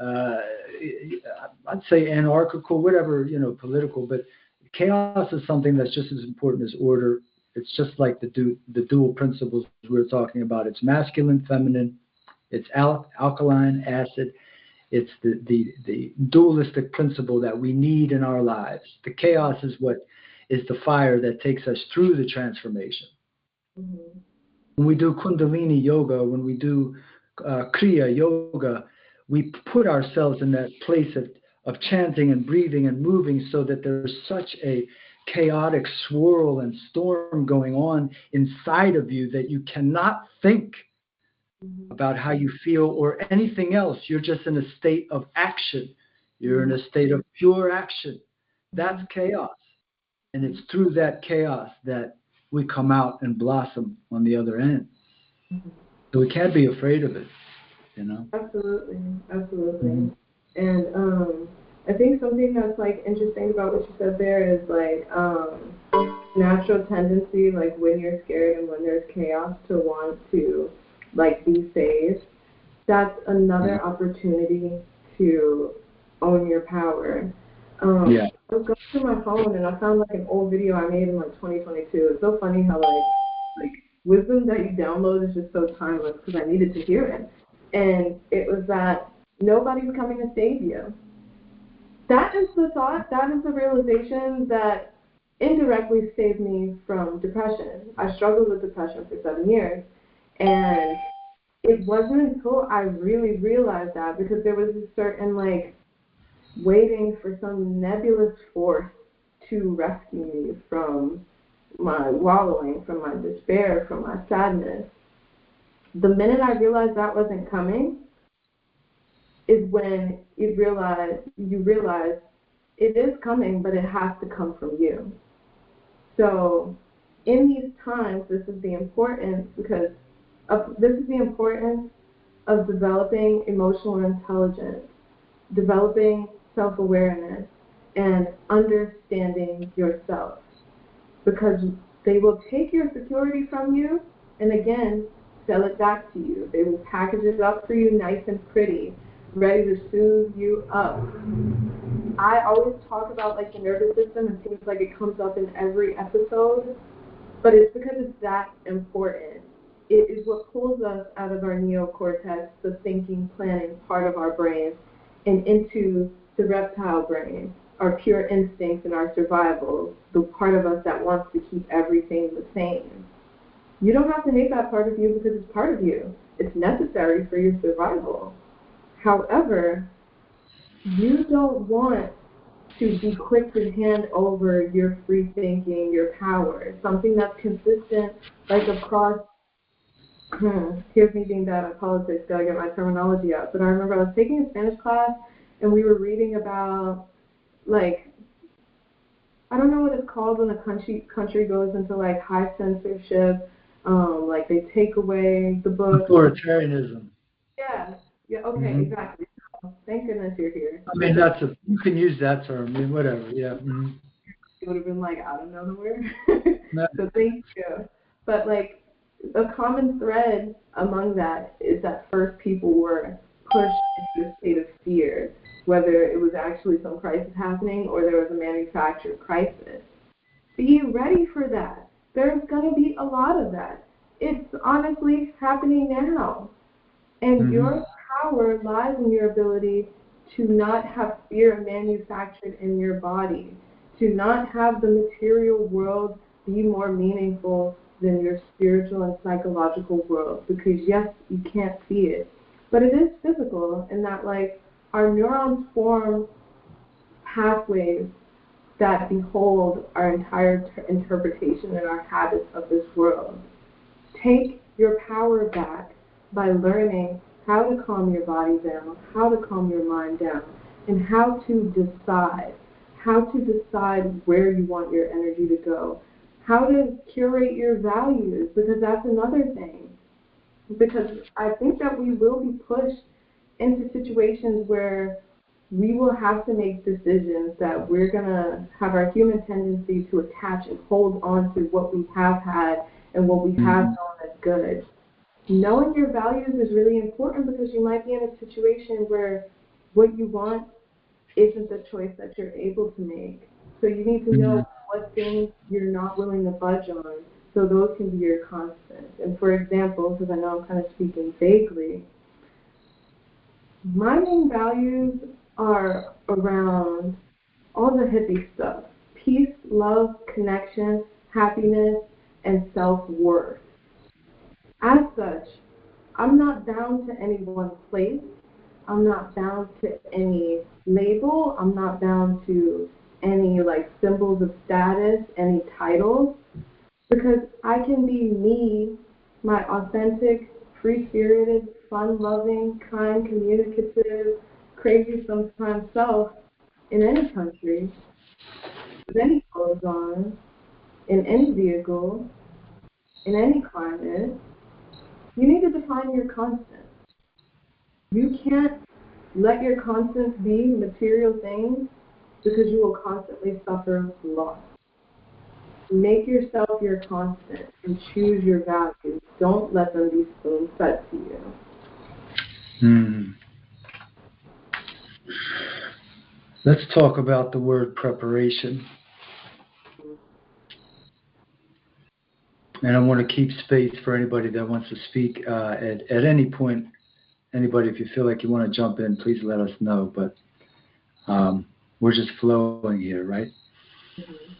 I'd say anarchical, whatever, political, but chaos is something that's just as important as order. It's just like the dual principles we were talking about. It's masculine, feminine, it's alkaline, acid. It's the dualistic principle that we need in our lives. The chaos is what is the fire that takes us through the transformation. When we do Kundalini yoga, when we do Kriya yoga, we put ourselves in that place of chanting and breathing and moving so that there's such a chaotic swirl and storm going on inside of you that you cannot think about how you feel or anything else. You're just in a state of action. You're in a state of pure action. That's chaos. And it's through that chaos that we come out and blossom on the other end. So we can't be afraid of it, Absolutely. And I think something that's interesting about what you said there is natural tendency, when you're scared and when there's chaos, to want to be safe. That's another opportunity to own your power. I was going through my phone and I found an old video I made in 2022. It's so funny how wisdom that you download is just so timeless because I needed to hear it. And it was that nobody's coming to save you. That is the thought, that is the realization that indirectly saved me from depression. I struggled with depression for 7 years. And it wasn't until I really realized that, because there was a certain waiting for some nebulous force to rescue me from my wallowing, from my despair, from my sadness. The minute I realized that wasn't coming is when you realize it is coming, but it has to come from you. So in these times, this is the importance of developing emotional intelligence, developing self-awareness, and understanding yourself. Because they will take your security from you and again sell it back to you. They will package it up for you nice and pretty, ready to soothe you up. I always talk about the nervous system, and seems like it comes up in every episode, but it's because it's that important. It is what pulls us out of our neocortex, the thinking, planning part of our brain, and into the reptile brain, our pure instincts and our survival, the part of us that wants to keep everything the same. You don't have to hate that part of you because it's part of you. It's necessary for your survival. However, you don't want to be quick to hand over your free thinking, your power, something that's consistent, across. Here's me being bad at politics, gotta get my terminology out. But I remember I was taking a Spanish class, and we were reading about, I don't know what it's called when a country goes into like high censorship, like they take away the books. Authoritarianism. Yeah. Yeah. Okay. Mm-hmm. Exactly. Thank goodness you're here. I mean, you can use that term. I mean, whatever. Yeah. Mm-hmm. It would have been like out of nowhere. No. So thank you. But like a common thread among that is that first people were pushed into a state of fear, whether it was actually some crisis happening or there was a manufactured crisis. Be ready for that. There's going to be a lot of that. It's honestly happening now. And Mm-hmm. your power lies in your ability to not have fear manufactured in your body, to not have the material world be more meaningful than your spiritual and psychological world. Because yes, you can't see it, but it is physical in that like our neurons form pathways that behold our entire interpretation and our habits of this world. Take your power back by learning how to calm your body down, how to calm your mind down, and how to decide where you want your energy to go, how to curate your values, because that's another thing. Because I think that we will be pushed into situations where we will have to make decisions that we're going to have our human tendency to attach and hold on to what we have had and what we have known as good. Knowing your values is really important because you might be in a situation where what you want isn't the choice that you're able to make. So you need to know what things you're not willing to budge on, so those can be your constants. And for example, because I know I'm kind of speaking vaguely, my main values are around all the hippie stuff: peace, love, connection, happiness, and self-worth. As such, I'm not bound to any one place. I'm not bound to any label. I'm not bound to any like symbols of status, any titles, because I can be me, my authentic, free-spirited, fun-loving, kind, communicative, crazy sometimes self in any country, with any clothes on, in any vehicle, in any climate. You need to define your constant. You can't let your constants be material things because you will constantly suffer loss. Make yourself your constant and choose your values. Don't let them be spoon-fed to you. Let's talk about the word preparation. And I want to keep space for anybody that wants to speak at any point. Anybody, if you feel like you want to jump in, please let us know. But we're just flowing here, right? Mm-hmm.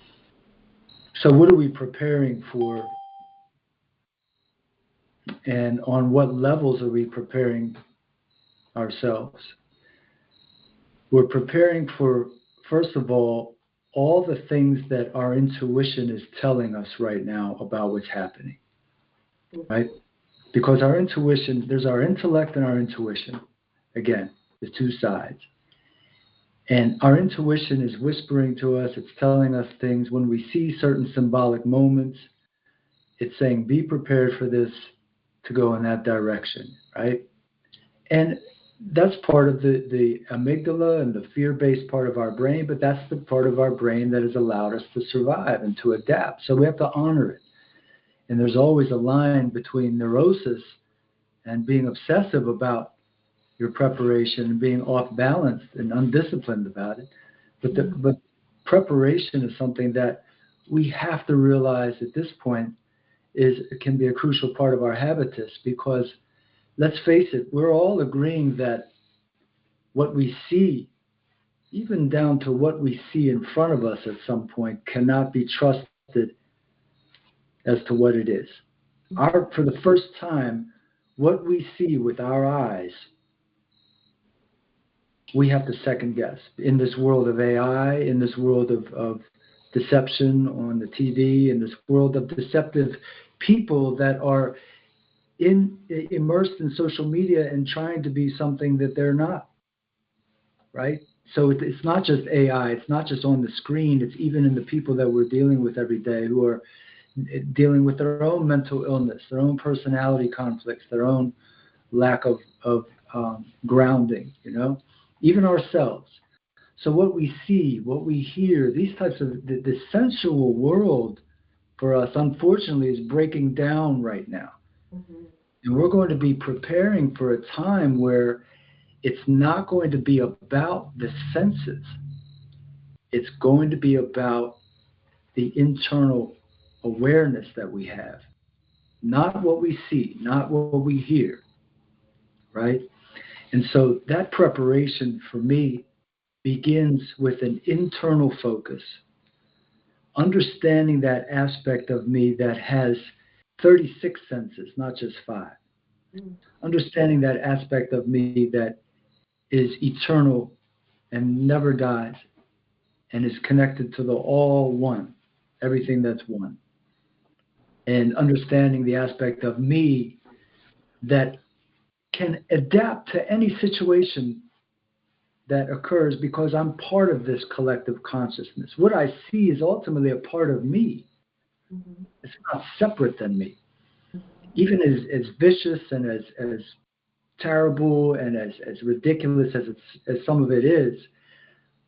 So what are we preparing for? And on what levels are we preparing ourselves? We're preparing for, first of all the things that our intuition is telling us right now about what's happening, right? Because our intuition, there's our intellect and our intuition. Again, the two sides. And our intuition is whispering to us, it's telling us things. When we see certain symbolic moments, it's saying, be prepared for this to go in that direction, right? And that's part of the amygdala and the fear-based part of our brain, but that's the part of our brain that has allowed us to survive and to adapt. So we have to honor it. And there's always a line between neurosis and being obsessive about your preparation and being off balance and undisciplined about it. But preparation is something that we have to realize at this point can be a crucial part of our habitus, because let's face it, we're all agreeing that what we see, even down to what we see in front of us at some point, cannot be trusted as to what it is. For the first time, what we see with our eyes, we have to second guess. In this world of AI, in this world of deception on the TV, in this world of deceptive people that are immersed in social media and trying to be something that they're not, right? So it's not just AI, it's not just on the screen, it's even in the people that we're dealing with every day who are dealing with their own mental illness, their own personality conflicts, their own lack of grounding, even ourselves. So what we see, what we hear, these types of, the sensual world for us, unfortunately, is breaking down right now. Mm-hmm. And we're going to be preparing for a time where it's not going to be about the senses. It's going to be about the internal awareness that we have. Not what we see, not what we hear, right? And so that preparation for me begins with an internal focus, understanding that aspect of me that has 36 senses, not just 5. Understanding that aspect of me that is eternal and never dies and is connected to the all one, everything that's one. And understanding the aspect of me that can adapt to any situation that occurs because I'm part of this collective consciousness. What I see is ultimately a part of me. Mm-hmm. It's not separate than me. Even as vicious and as terrible and as ridiculous as some of it is,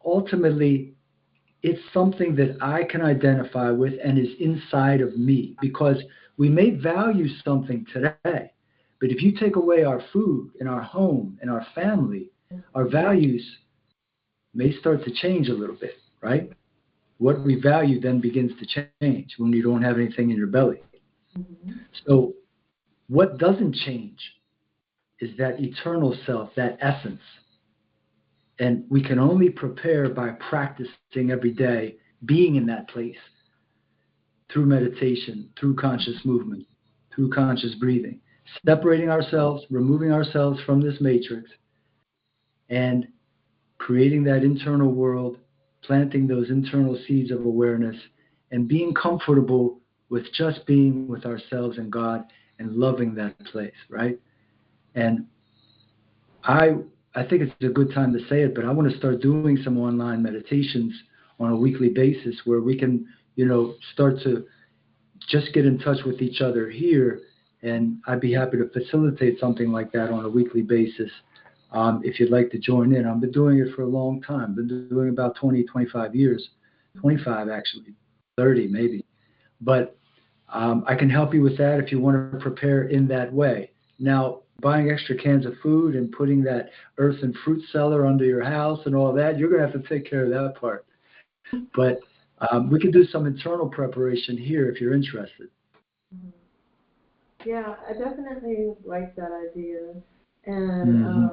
ultimately it's something that I can identify with and is inside of me, because we may value something today, but if you take away our food and our home and our family, our values may start to change a little bit, right? What we value then begins to change when you don't have anything in your belly. Mm-hmm. So what doesn't change is that eternal self, that essence. And we can only prepare by practicing every day, being in that place through meditation, through conscious movement, through conscious breathing, separating ourselves, removing ourselves from this matrix, and creating that internal world, planting those internal seeds of awareness, and being comfortable with just being with ourselves and God and loving that place, right? And I think it's a good time to say it, but I want to start doing some online meditations on a weekly basis where we can, start to just get in touch with each other here. And I'd be happy to facilitate something like that on a weekly basis. If you'd like to join in. I've been doing it for a long time. Been doing about 20, 25 years, 25 actually, 30 maybe. But I can help you with that if you want to prepare in that way. Now, buying extra cans of food and putting that earth and fruit cellar under your house and all that, you're going to have to take care of that part. But we could do some internal preparation here if you're interested. Yeah, I definitely like that idea. And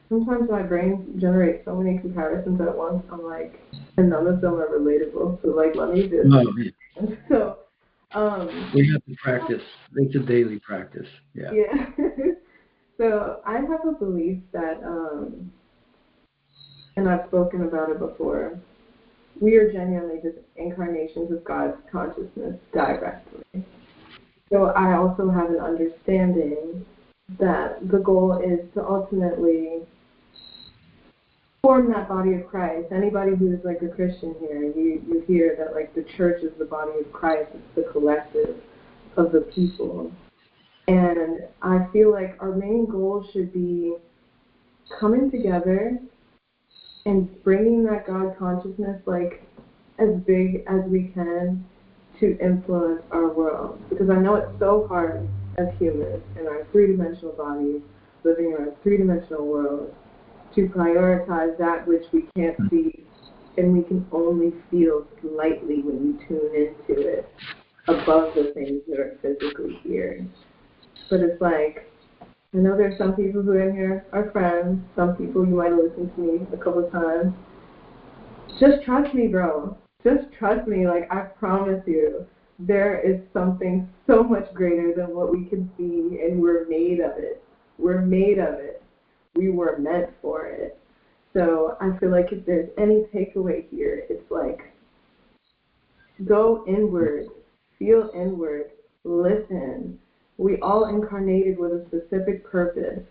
sometimes my brain generates so many comparisons at once. I'm like, and none of them are relatable. So like, let me just. Oh, yeah. So. We have to practice. It's a daily practice. Yeah. Yeah. So I have a belief that, and I've spoken about it before, we are genuinely just incarnations of God's consciousness directly. So I also have an understanding that the goal is to ultimately form that body of Christ. Anybody who's like a Christian here, you hear that like the church is the body of Christ, it's the collective of the people. And I feel like our main goal should be coming together and bringing that God consciousness like as big as we can to influence our world. Because I know it's so hard as humans in our three-dimensional bodies, living in our three-dimensional world, to prioritize that which we can't see and we can only feel slightly when you tune into it above the things that are physically here. But it's like, I know there's some people who are in here are friends, some people you might have listened to me a couple of times. Just trust me, bro. Just trust me. Like, I promise you, there is something so much greater than what we can see, and we're made of it. We're made of it. We were meant for it. So I feel like if there's any takeaway here, it's like, go inward, feel inward, listen. We all incarnated with a specific purpose.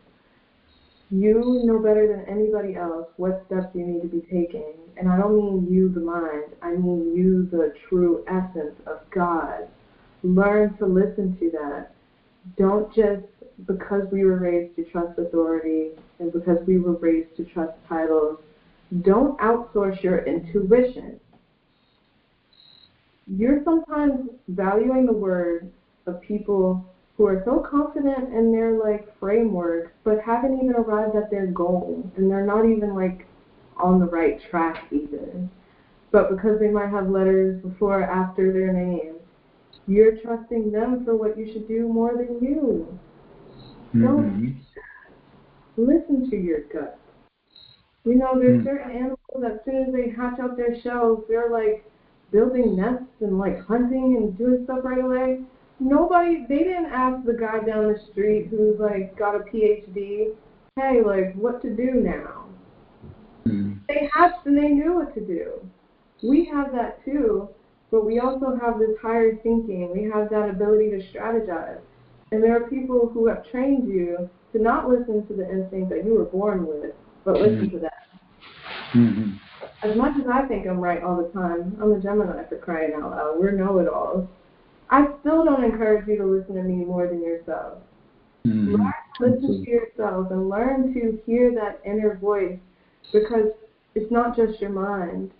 You know better than anybody else what steps you need to be taking. And I don't mean you, the mind. I mean you, the true essence of God. Learn to listen to that. Don't just, because we were raised to trust authority and because we were raised to trust titles, don't outsource your intuition. You're sometimes valuing the word of people who are so confident in their framework, but haven't even arrived at their goal, and they're not even on the right track either. But because they might have letters before or after their name, you're trusting them for what you should do more than you. Don't listen to your gut. There's certain animals, as soon as they hatch out their shells, they're building nests and hunting and doing stuff right away. They didn't ask the guy down the street who's got a PhD, hey, what to do now. They hatched and they knew what to do. We have that too, but we also have this higher thinking. We have that ability to strategize. And there are people who have trained you to not listen to the instinct that you were born with, but listen to that. As much as I think I'm right all the time, I'm a Gemini for crying out loud. We're know-it-alls. I still don't encourage you to listen to me more than yourself. Learn to listen to yourself and learn to hear that inner voice, because it's not just your mind.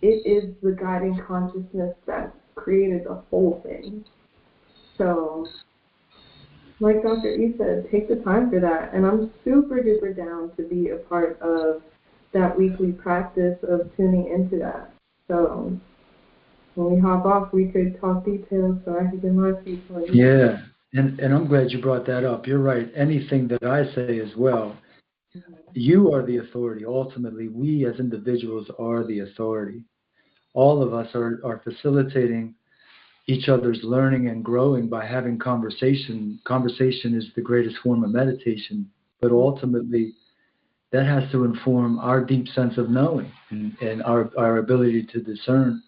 It is the guiding consciousness that created the whole thing. So, like Dr. E said, take the time for that. And I'm super duper down to be a part of that weekly practice of tuning into that. So when we hop off, we could talk details so I can get my piece on you. Yeah, and I'm glad you brought that up. You're right. Anything that I say as well, you are the authority. Ultimately, we as individuals are the authority. All of us are facilitating each other's learning and growing by having conversation. Conversation is the greatest form of meditation, but ultimately that has to inform our deep sense of knowing and our ability to discern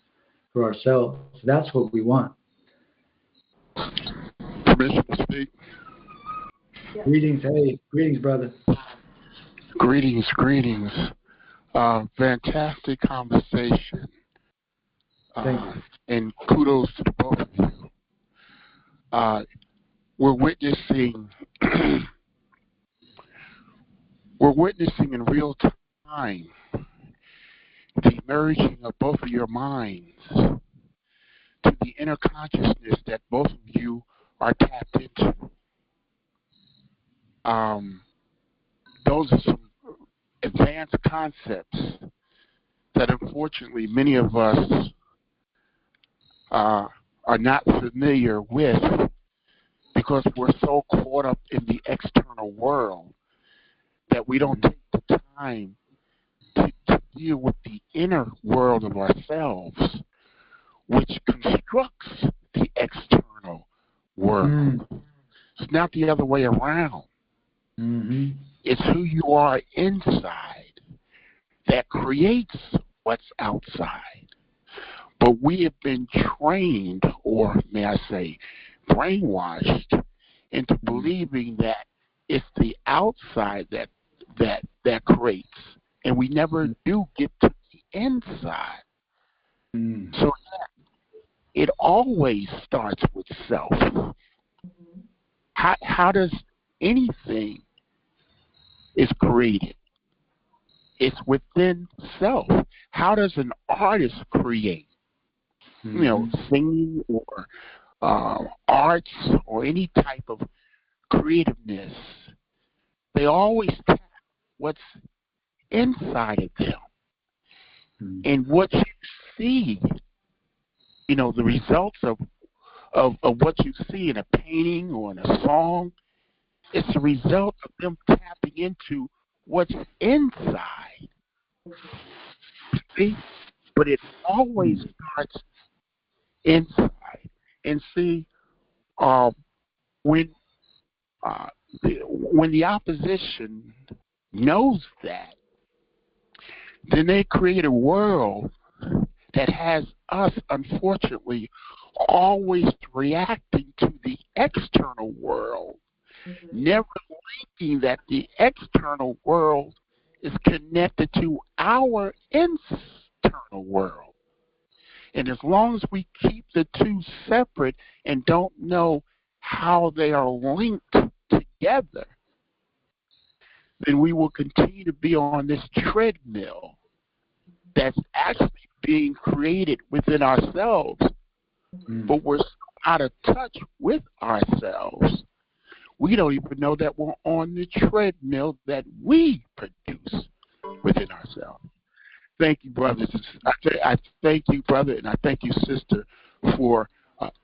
for ourselves. That's what we want. Permission to speak? Yeah. Greetings, hey, greetings, brother. Greetings. Fantastic conversation. Thank you. And kudos to the both of you. We're witnessing in real time the merging of both of your minds to the inner consciousness that both of you are tapped into. Those are some advanced concepts that unfortunately many of us are not familiar with, because we're so caught up in the external world that we don't take the time to deal with the inner world of ourselves, which constructs the external world. It's not the other way around. It's who you are inside that creates what's outside. But we have been trained, or may I say, brainwashed into believing that it's the outside that creates, and we never do get to the inside. So it always starts with self. How does anything is created? It's within self. How does an artist create? Singing or arts or any type of creativeness. They always tap what's inside of them. And what you see, the results of what you see in a painting or in a song, it's a result of them tapping into what's inside. See? But it always starts inside. And see, when the opposition knows that, then they create a world that has us, unfortunately, always reacting to the external world never linking that the external world is connected to our internal world. And as long as we keep the two separate and don't know how they are linked together, then we will continue to be on this treadmill that's actually being created within ourselves, but we're so out of touch with ourselves. We don't even know that we're on the treadmill that we produce within ourselves. Thank you, brothers. I thank you, brother, and I thank you, sister, for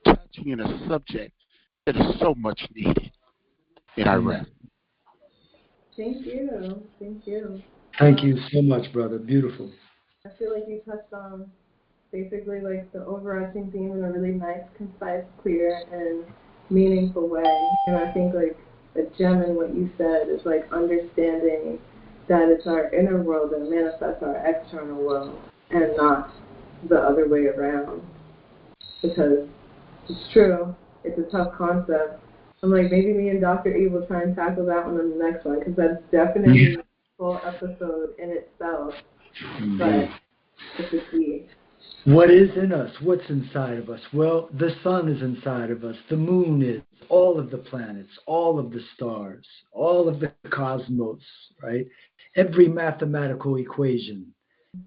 touching in a subject that is so much needed in our rest. Thank you. Thank you. Thank you so much, brother. Beautiful. I feel like you touched on basically like the overarching theme in a really nice, concise, clear, and meaningful way. And I think like a gem in what you said is like understanding that it's our inner world that manifests our external world and not the other way around. Because it's true, it's a tough concept. I'm like, maybe me and Dr. E will try and tackle that one in the next one, because that's definitely a full episode in itself. But it's a key. What is in us? What's inside of us? Well, the sun is inside of us. The moon is. All of the planets, all of the stars, all of the cosmos, right? Every mathematical equation,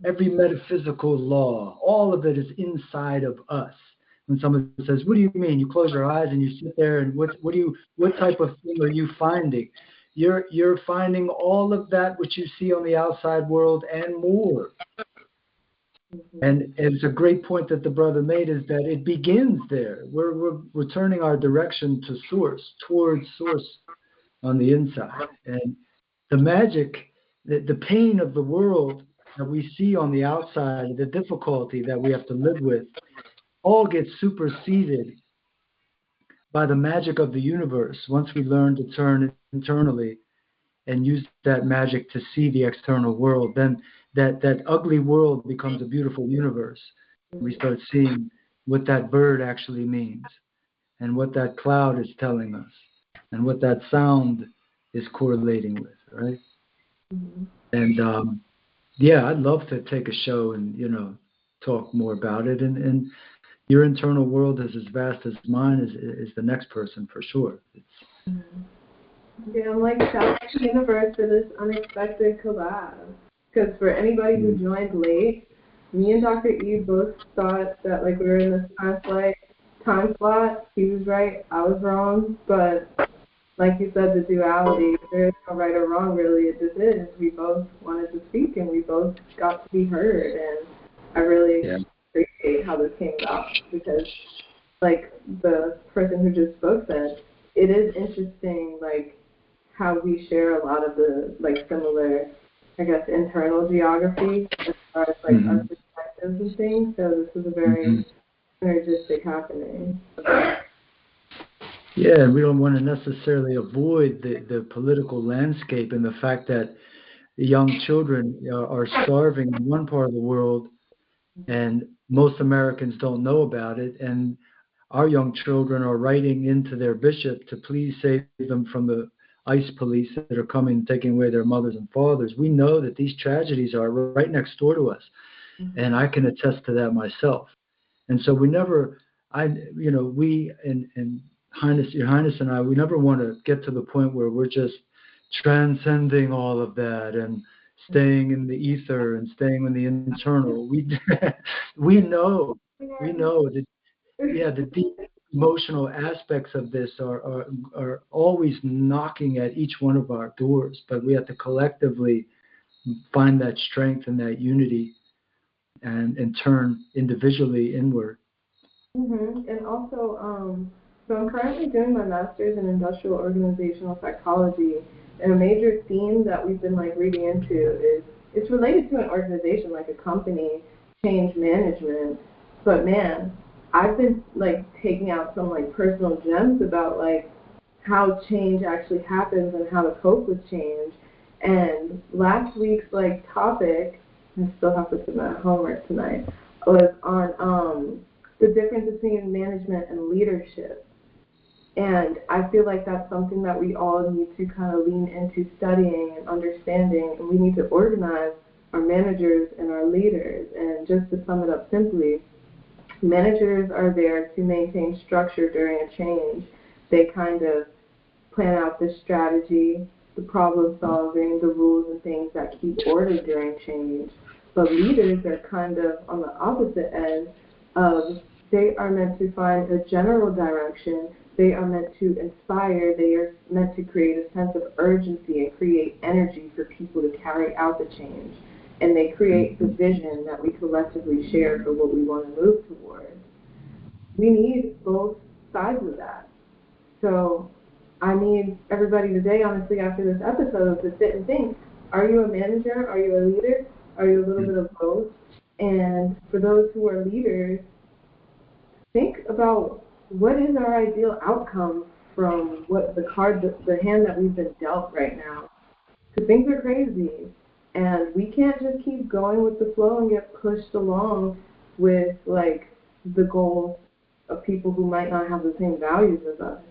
every metaphysical law, all of it is inside of us. When someone says, "What do you mean?" You close your eyes and you sit there, and what type of thing are you finding? You're finding all of that which you see on the outside world and more. And it's a great point that the brother made, is that it begins there. We're turning our direction to source, towards source on the inside. And the magic, the pain of the world that we see on the outside, the difficulty that we have to live with, all gets superseded by the magic of the universe once we learn to turn internally and use that magic to see the external world. Then that ugly world becomes a beautiful universe. We start seeing what that bird actually means, and what that cloud is telling us, and what that sound is correlating with, right? And yeah, I'd love to take a show and talk more about it. And your internal world is as vast as mine is the next person, for sure. Yeah, I'm like, shout out to the universe for this unexpected collab. Because for anybody who joined late, me and Dr. E both thought that like we were in this time slot. He was right, I was wrong. But like you said, the duality, there's no right or wrong really. It just is. We both wanted to speak and we both got to be heard. And I really appreciate how this came about, because like the person who just spoke said, it is interesting like how we share a lot of the like similar, I guess, internal geography as far as like our perspectives and things. So this was a very synergistic happening. Yeah, and we don't want to necessarily avoid the political landscape and the fact that young children are starving in one part of the world, and most Americans don't know about it. And our young children are writing into their bishop to please save them from the ICE police that are coming, taking away their mothers and fathers. We know that these tragedies are right next door to us, and I can attest to that myself. And so we and Highness, Your Highness and I, we never want to get to the point where we're just transcending all of that and staying in the ether and staying in the internal. We know that the deep emotional aspects of this are always knocking at each one of our doors, but we have to collectively find that strength and that unity and turn individually inward. And also, so I'm currently doing my master's in industrial organizational psychology, and a major theme that we've been like reading into is it's related to an organization like a company, change management. But man, I've been like taking out some like personal gems about like how change actually happens and how to cope with change. And last week's like topic, I still have to do my homework tonight, was on the difference between management and leadership. And I feel like that's something that we all need to kind of lean into studying and understanding, and we need to organize our managers and our leaders. And just to sum it up simply, managers are there to maintain structure during a change. They kind of plan out the strategy, the problem solving, the rules and things that keep order during change. But leaders are kind of on the opposite end of, they are meant to find a general direction. They are meant to inspire. They are meant to create a sense of urgency and create energy for people to carry out the change. And they create the vision that we collectively share for what we want to move towards. We need both sides of that. So I need everybody today, honestly, after this episode, to sit and think, are you a manager? Are you a leader? Are you a little bit of both? And for those who are leaders, think about what is our ideal outcome from what the hand that we've been dealt right now. Because things are crazy. And we can't just keep going with the flow and get pushed along with, like, the goals of people who might not have the same values as us.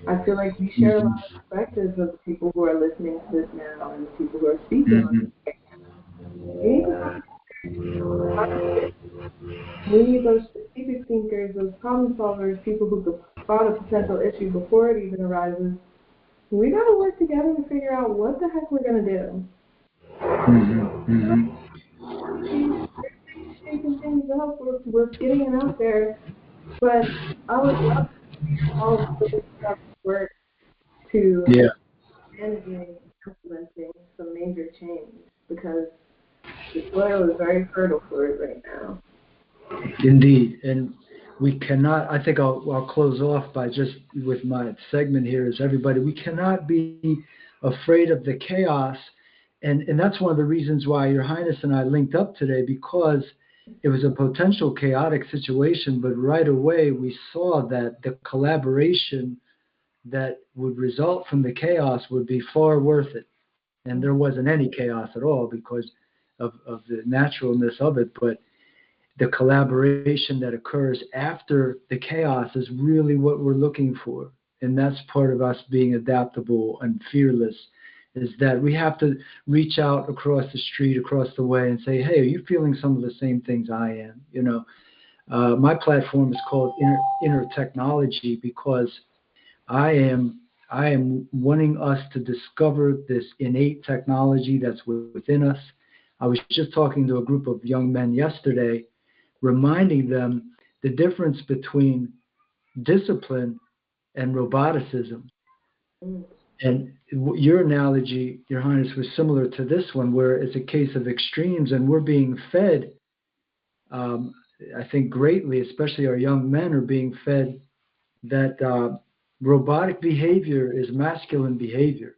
I feel like we share a lot of perspectives of the people who are listening to this now and the people who are speaking on this right now. We need those strategic thinkers, those problem solvers, people who could spot a potential issue before it even arises. We got to work together to figure out what the heck we're going to do. Shaking things up, we're getting it out there, but I would love to hear all of the stuff work to managing and implementing some major change, because the soil is very fertile for it right now. Indeed, and we cannot, I think I'll close off by just with my segment here is everybody, we cannot be afraid of the chaos, and that's one of the reasons why Your Highness and I linked up today, because it was a potential chaotic situation, but right away we saw that the collaboration that would result from the chaos would be far worth it. And there wasn't any chaos at all because of the naturalness of it, but the collaboration that occurs after the chaos is really what we're looking for. And that's part of us being adaptable and fearless, is that we have to reach out across the street, across the way, and say, hey, are you feeling some of the same things I am? You know, my platform is called Inner Technology, because I am wanting us to discover this innate technology that's within us. I was just talking to a group of young men yesterday, reminding them the difference between discipline and roboticism. And your analogy, Your Highness, was similar to this one, where it's a case of extremes, and we're being fed, I think greatly, especially our young men are being fed that robotic behavior is masculine behavior.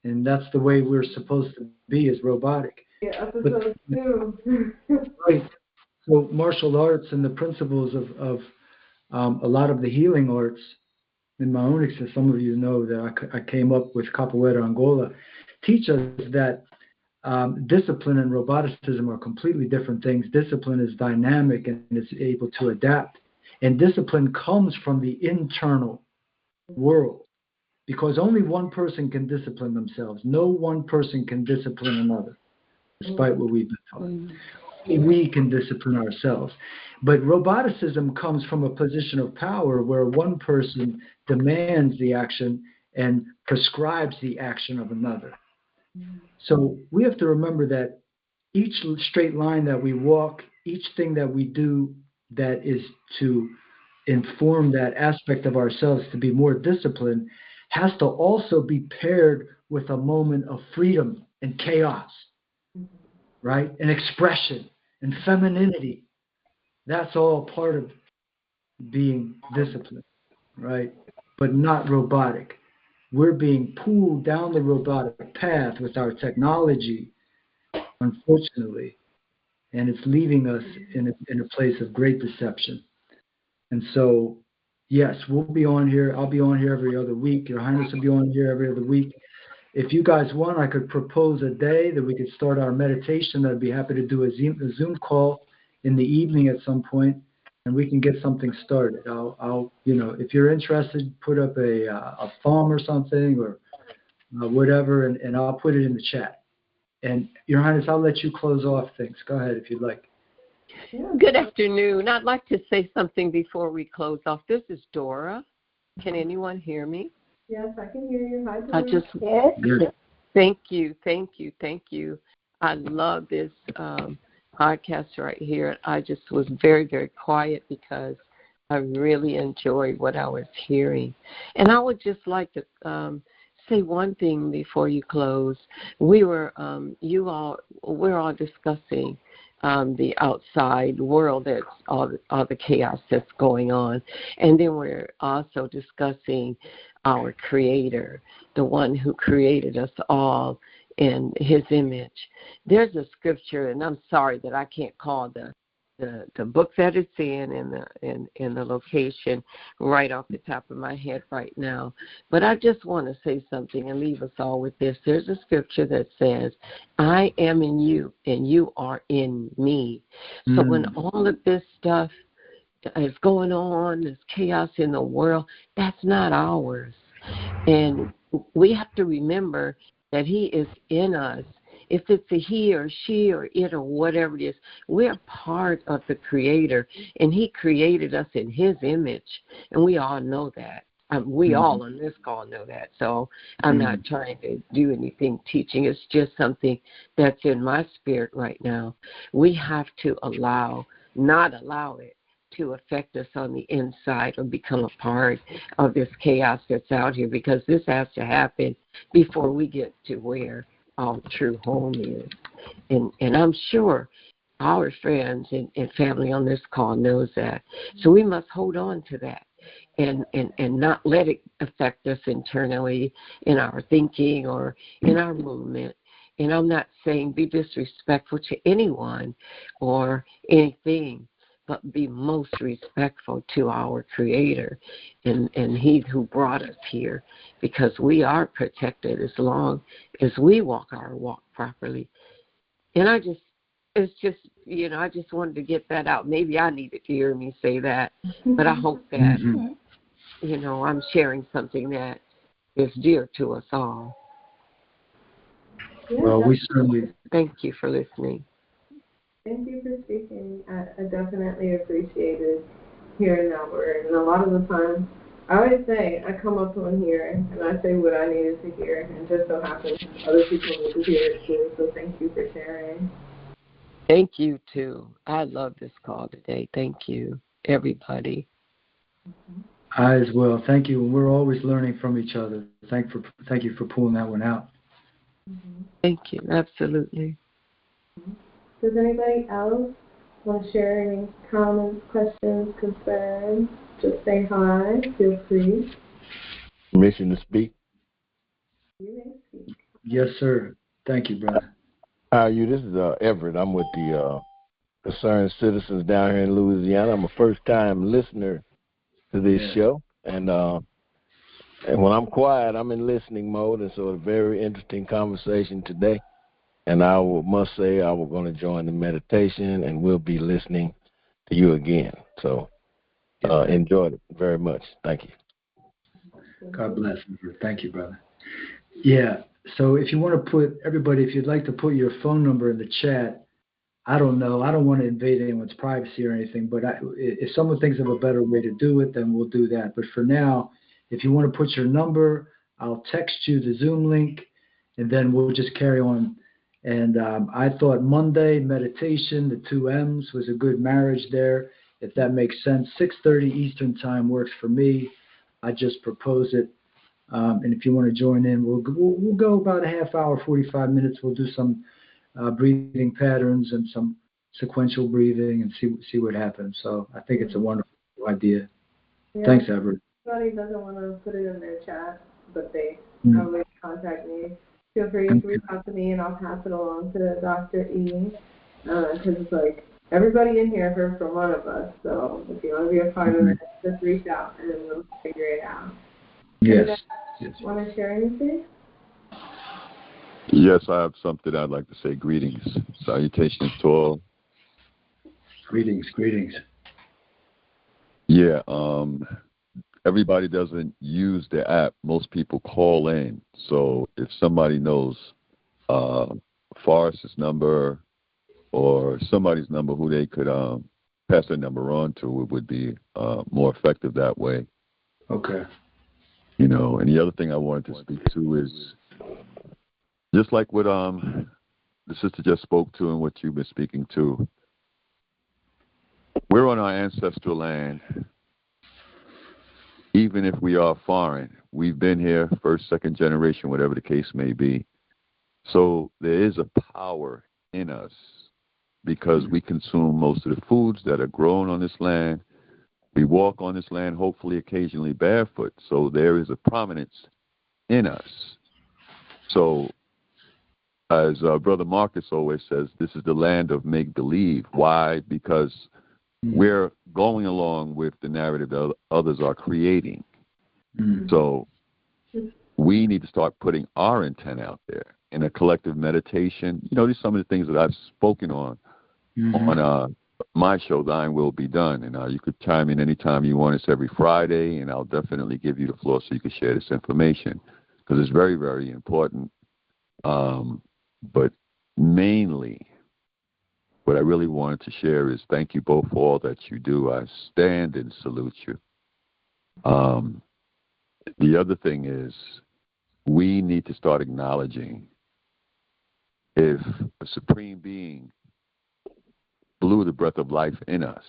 And that's the way we're supposed to be, is robotic. Yeah, episode 2. Right. So martial arts and the principles of a lot of the healing arts, in my own experience, some of you know that I came up with Capoeira Angola, teach us that discipline and roboticism are completely different things. Discipline is dynamic and is able to adapt. And discipline comes from the internal world, because only one person can discipline themselves. No one person can discipline another, despite what we've been taught. We can discipline ourselves. But roboticism comes from a position of power where one person demands the action and prescribes the action of another. So we have to remember that each straight line that we walk, each thing that we do that is to inform that aspect of ourselves to be more disciplined, has to also be paired with a moment of freedom and chaos, right? And expression and femininity. That's all part of being disciplined, right? But not robotic. We're being pulled down the robotic path with our technology, unfortunately, and it's leaving us in a place of great deception. And so, yes, we'll be on here. I'll be on here every other week. Your Highness will be on here every other week. If you guys want, I could propose a day that we could start our meditation. I'd be happy to do a Zoom call in the evening at some point. and we can get something started. I'll if you're interested, put up a form or something or whatever, and I'll put it in the chat. And Your Highness, I'll let you close off things. Go ahead if you'd like. Good afternoon. I'd like to say something before we close off. This is Dora. Can anyone hear me? Yes, I can hear you. Hi, Dora. Thank you. I love this podcast right here. I just was very, very quiet because I really enjoyed what I was hearing. And I would just like to say one thing before you close. We're all discussing the outside world, that's all the chaos that's going on. And then we're also discussing our Creator, the one who created us all in His image. There's a scripture, and I'm sorry that I can't call the book that it's in the location right off the top of my head right now. But I just want to say something and leave us all with this. There's a scripture that says, I am in you and you are in me. So when all of this stuff is going on, this chaos in the world, that's not ours. And we have to remember that He is in us. If it's a he or she or it or whatever it is, we're part of the Creator, and He created us in His image, and we all know that. We all on this call know that, so I'm not trying to do anything teaching. It's just something that's in my spirit right now. We have to not allow it to affect us on the inside or become a part of this chaos that's out here, because this has to happen before we get to where our true home is. And I'm sure our friends and family on this call knows that. So we must hold on to that and not let it affect us internally in our thinking or in our movement. And I'm not saying be disrespectful to anyone or anything, but be most respectful to our Creator and He who brought us here, because we are protected as long as we walk our walk properly. And I just wanted to get that out. Maybe I needed to hear me say that, but I hope that, I'm sharing something that is dear to us all. Well, we certainly thank you for listening. Thank you for speaking. I definitely appreciated hearing that word. And a lot of the time, I always say, I come up on here and I say what I needed to hear, and just so happens other people need to hear it too. So thank you for sharing. Thank you too. I love this call today. Thank you, everybody. I as well. Thank you. We're always learning from each other. Thank you for pulling that one out. Thank you. Absolutely. Does anybody else want to share any comments, questions, concerns? Just say hi. Feel free. Permission to speak? You may speak. Yes, sir. Thank you, brother. How are you? This is Everett. I'm with the Concerned Citizens down here in Louisiana. I'm a first-time listener to this show, and when I'm quiet, I'm in listening mode, and so a very interesting conversation today. And I must say I was going to join the meditation, and we'll be listening to you again. So enjoyed it very much. Thank you. God bless. Thank you, brother. Yeah. So if you want to put, everybody, if you'd like to put your phone number in the chat, I don't know. I don't want to invade anyone's privacy or anything, but if someone thinks of a better way to do it, then we'll do that. But for now, if you want to put your number, I'll text you the Zoom link, and then we'll just carry on. And I thought Monday meditation, the 2 M's, was a good marriage there, if that makes sense. 6:30 Eastern time works for me. I just propose it. And if you want to join in, we'll go about a half hour, 45 minutes. We'll do some breathing patterns and some sequential breathing and see what happens. So I think it's a wonderful idea. Yeah. Thanks, Everett. If anybody doesn't want to put it in their chat, but they always contact me, feel free to reach out to me, and I'll pass it along to Dr. E. Because it's like everybody in here heard from one of us. So if you want to be a part of it, just reach out and we'll figure it out. Yes. Want to share anything? Yes, I have something I'd like to say. Greetings. Salutations to all. Greetings. Yeah, everybody doesn't use the app. Most people call in. So if somebody knows Forrest's number or somebody's number who they could pass their number on to, it would be more effective that way. Okay. You know, and the other thing I wanted to speak to is just like what the sister just spoke to and what you've been speaking to. We're on our ancestral land. Even if we are foreign, we've been here first, second generation, whatever the case may be. So there is a power in us because we consume most of the foods that are grown on this land. We walk on this land, hopefully occasionally barefoot. So there is a prominence in us. So as Brother Marcus always says, this is the land of make-believe. Why? Because we're going along with the narrative that others are creating. So we need to start putting our intent out there in a collective meditation. You know, these are some of the things that I've spoken on my show, Thine Will Be Done. And you could chime in anytime you want. It's every Friday, and I'll definitely give you the floor so you can share this information because it's very, very important. But mainly, what I really wanted to share is thank you both for all that you do. I stand and salute you. The other thing is we need to start acknowledging if a supreme being blew the breath of life in us,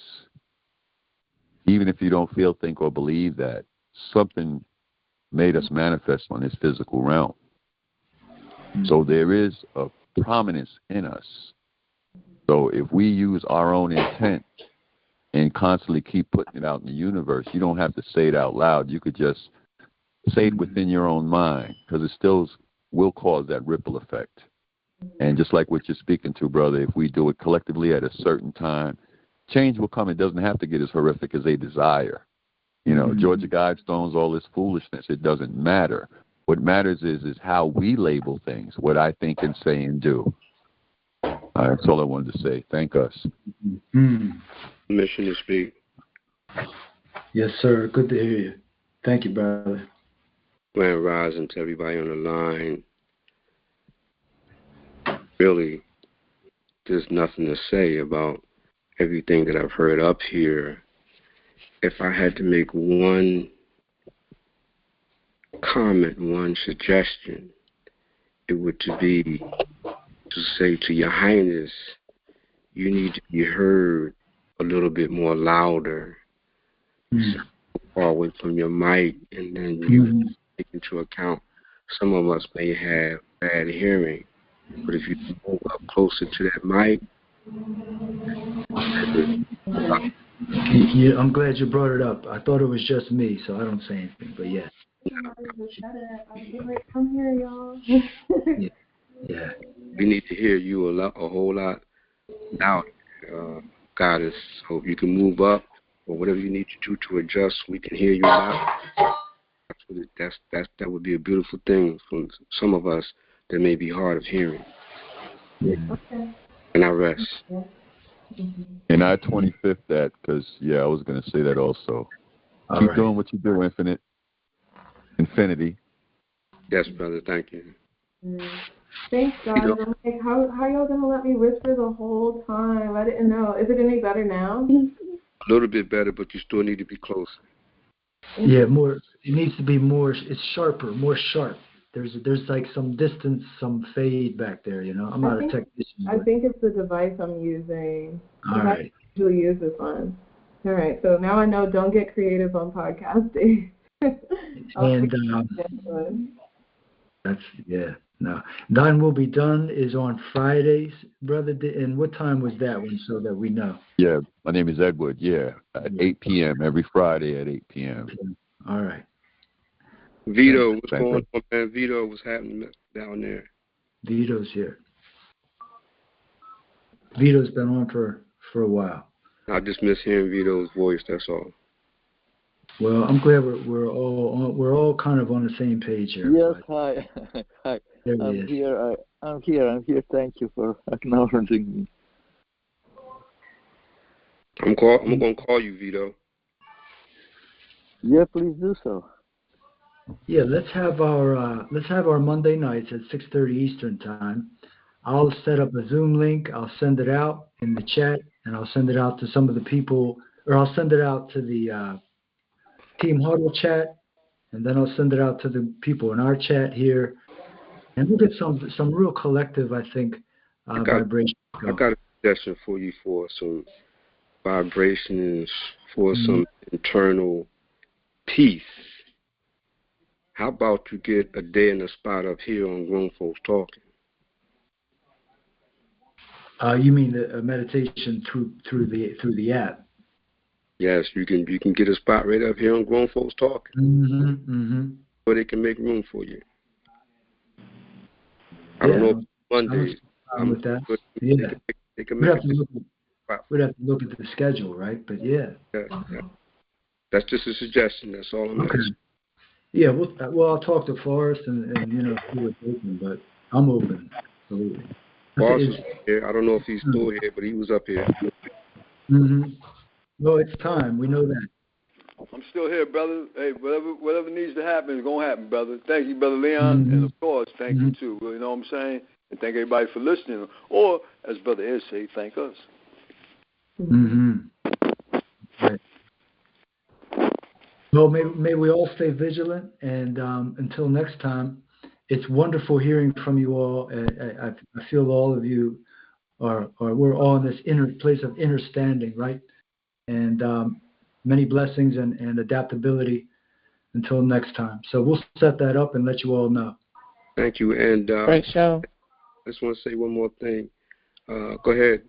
even if you don't feel, think, or believe that, something made us manifest on this physical realm. So there is a prominence in us. So if we use our own intent and constantly keep putting it out in the universe, you don't have to say it out loud. You could just say it within your own mind because it still will cause that ripple effect. And just like what you're speaking to, brother, if we do it collectively at a certain time, change will come. It doesn't have to get as horrific as they desire. You know, Georgia Guidestones, all this foolishness, it doesn't matter. What matters is how we label things, what I think and say and do. That's all I wanted to say. Thank us. Permission to speak. Yes, sir. Good to hear you. Thank you, brother. Grand rising to everybody on the line. Really, there's nothing to say about everything that I've heard up here. If I had to make one comment, one suggestion, it would be to say to Your Highness, you need to be heard a little bit more louder. Far away from your mic, and then you take into account some of us may have bad hearing, but if you move up closer to that mic, yeah, I'm glad you brought it up. I thought it was just me, so I don't say anything. But yeah. I'm here, y'all. Yeah. We need to hear you a whole lot louder, Goddess. So if you can move up or whatever you need to do to adjust, we can hear you loud. That would be a beautiful thing for some of us that may be hard of hearing. Okay. And I rest. And I 25th that because, I was going to say that also. Keep doing what you do, Infinity. Yes, brother. Thank you. Thanks, guys. I'm like, how y'all gonna let me whisper the whole time? I didn't know. Is it any better now? A little bit better, but you still need to be closer. Yeah, more. It needs to be more. It's sharper, more sharp. There's like some distance, some fade back there. You know, I'm not a technician. I think it's the device I'm using. All right. I usually use this one. All right. So now I know. Don't get creative on podcasting. And no. Thine Will Be Done is on Fridays, brother. And what time was that one, so that we know? Yeah, my name is Edward. At 8 p.m. every Friday at 8 p.m. All right. Vito, what's going on, man? Vito, what's happening down there? Vito's here. Vito's been on for a while. I just miss hearing Vito's voice. That's all. Well, I'm glad we're all kind of on the same page here. Yes, hi. Hi. I'm here. Thank you for acknowledging me. I'm going to call you, Vito. Yeah, please do so. Yeah, let's have our Monday nights at 6:30 Eastern time. I'll set up a Zoom link. I'll send it out in the chat, and I'll send it out to some of the people, or I'll send it out to the Team Huddle chat, and then I'll send it out to the people in our chat here, and we'll get some real collective, I think, vibration. I got a suggestion for you for some vibrations, for some internal peace. How about you get a day in the spot up here on Grown Folks Talking? You mean the meditation through the app? Yes, you can get a spot right up here on Grown Folks Talking. Where they can make room for you. I don't know if Mondays. With that. They can make we'd have to look at the schedule, right? But yeah. That's just a suggestion. That's all I'm asking. Yeah, well, I'll talk to Forrest and see what's open, but I'm open. Absolutely. Forrest was here. I don't know if he's still here, but he was up here. Well, it's time. We know that. I'm still here, brother. Hey, whatever needs to happen is going to happen, brother. Thank you, Brother Leon. And, of course, thank you, too. You know what I'm saying? And thank everybody for listening. Or, as Brother Ed say, thank us. Right. Well, may we all stay vigilant. And until next time, it's wonderful hearing from you all. I feel all of you we're all in this inner place of understanding, right? And many blessings and adaptability until next time. So we'll set that up and let you all know. Thank you. And great show. I just want to say one more thing. Go ahead,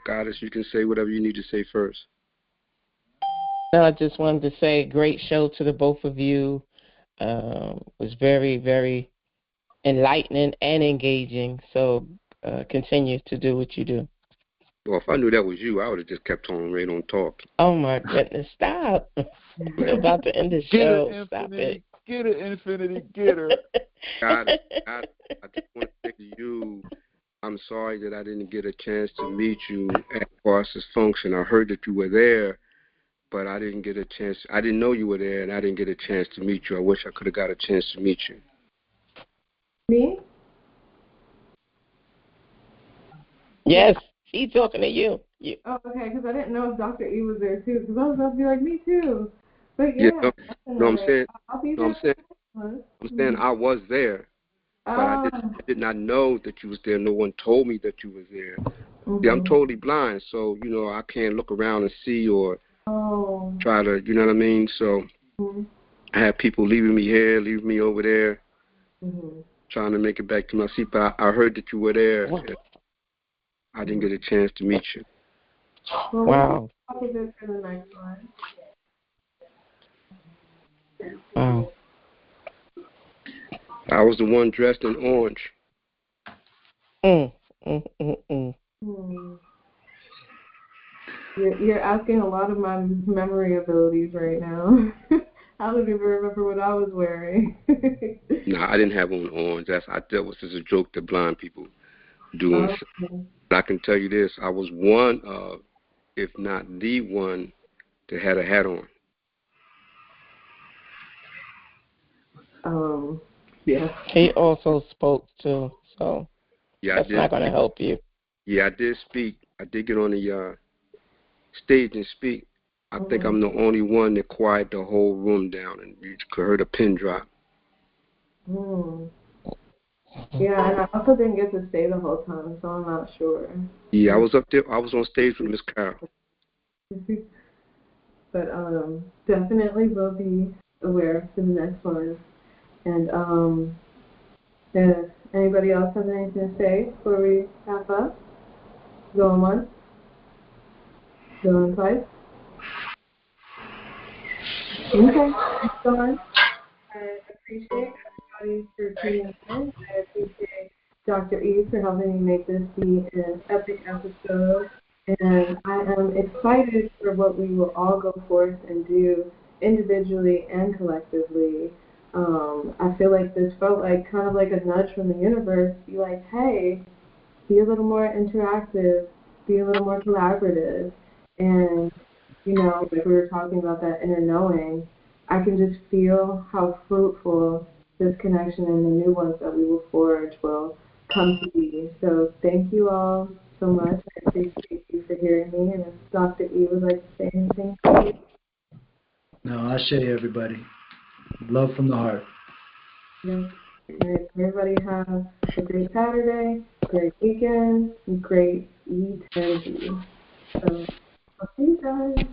Goddess. You can say whatever you need to say first. No, I just wanted to say great show to the both of you. It was very, very enlightening and engaging. So continue to do what you do. Well, if I knew that was you, I would have just kept on right on talking. Oh, my goodness. Stop. We're about to end the show. Stop it. Get it, Infinity. Get her. God, I just want to say to you, I'm sorry that I didn't get a chance to meet you at Forrest's function. I heard that you were there, but I didn't get a chance. I didn't know you were there, and I didn't get a chance to meet you. I wish I could have got a chance to meet you. Me? Yes. He's talking to you. Oh, okay, because I didn't know if Dr. E was there, too, because I was about to be like, me, too. But, yeah. I'm saying, I'll be there. I'm saying I was there, but I did not know that you was there. No one told me that you was there. See, I'm totally blind, so, I can't look around and see or try to, you know what I mean? So I had people leaving me here, leaving me over there, trying to make it back to my seat, but I heard that you were there. I didn't get a chance to meet you. Wow. Wow. I was the one dressed in orange. You're asking a lot of my memory abilities right now. I don't even remember what I was wearing. No, I didn't have on orange. That was just a joke that blind people do. I can tell you this, I was one of, if not the one, that had a hat on. Yeah. He also spoke too, so that's not going to help you. Yeah, I did speak. I did get on the stage and speak. I think I'm the only one that quieted the whole room down, and you could hear a pin drop. Yeah, and I also didn't get to stay the whole time, so I'm not sure. Yeah, I was up there. I was on stage with Miss Carol. But definitely will be aware for the next one. And if anybody else has anything to say before we wrap up, going once, going twice. Okay, thanks, Dawn. I appreciate everybody for tuning in. I appreciate Dr. E for helping me make this be an epic episode. And I am excited for what we will all go forth and do individually and collectively. I feel like this felt like kind of like a nudge from the universe. Be like, hey, be a little more interactive, be a little more collaborative. And, like we were talking about that inner knowing, I can just feel how fruitful this connection and the new ones that we will forge will come to be. So thank you all so much. I appreciate you for hearing me. And if Dr. E would like to say anything, please. No, I say everybody. Love from the heart. Yes. Everybody have a great Saturday, great weekend, and great eternity. So, I'll see you guys.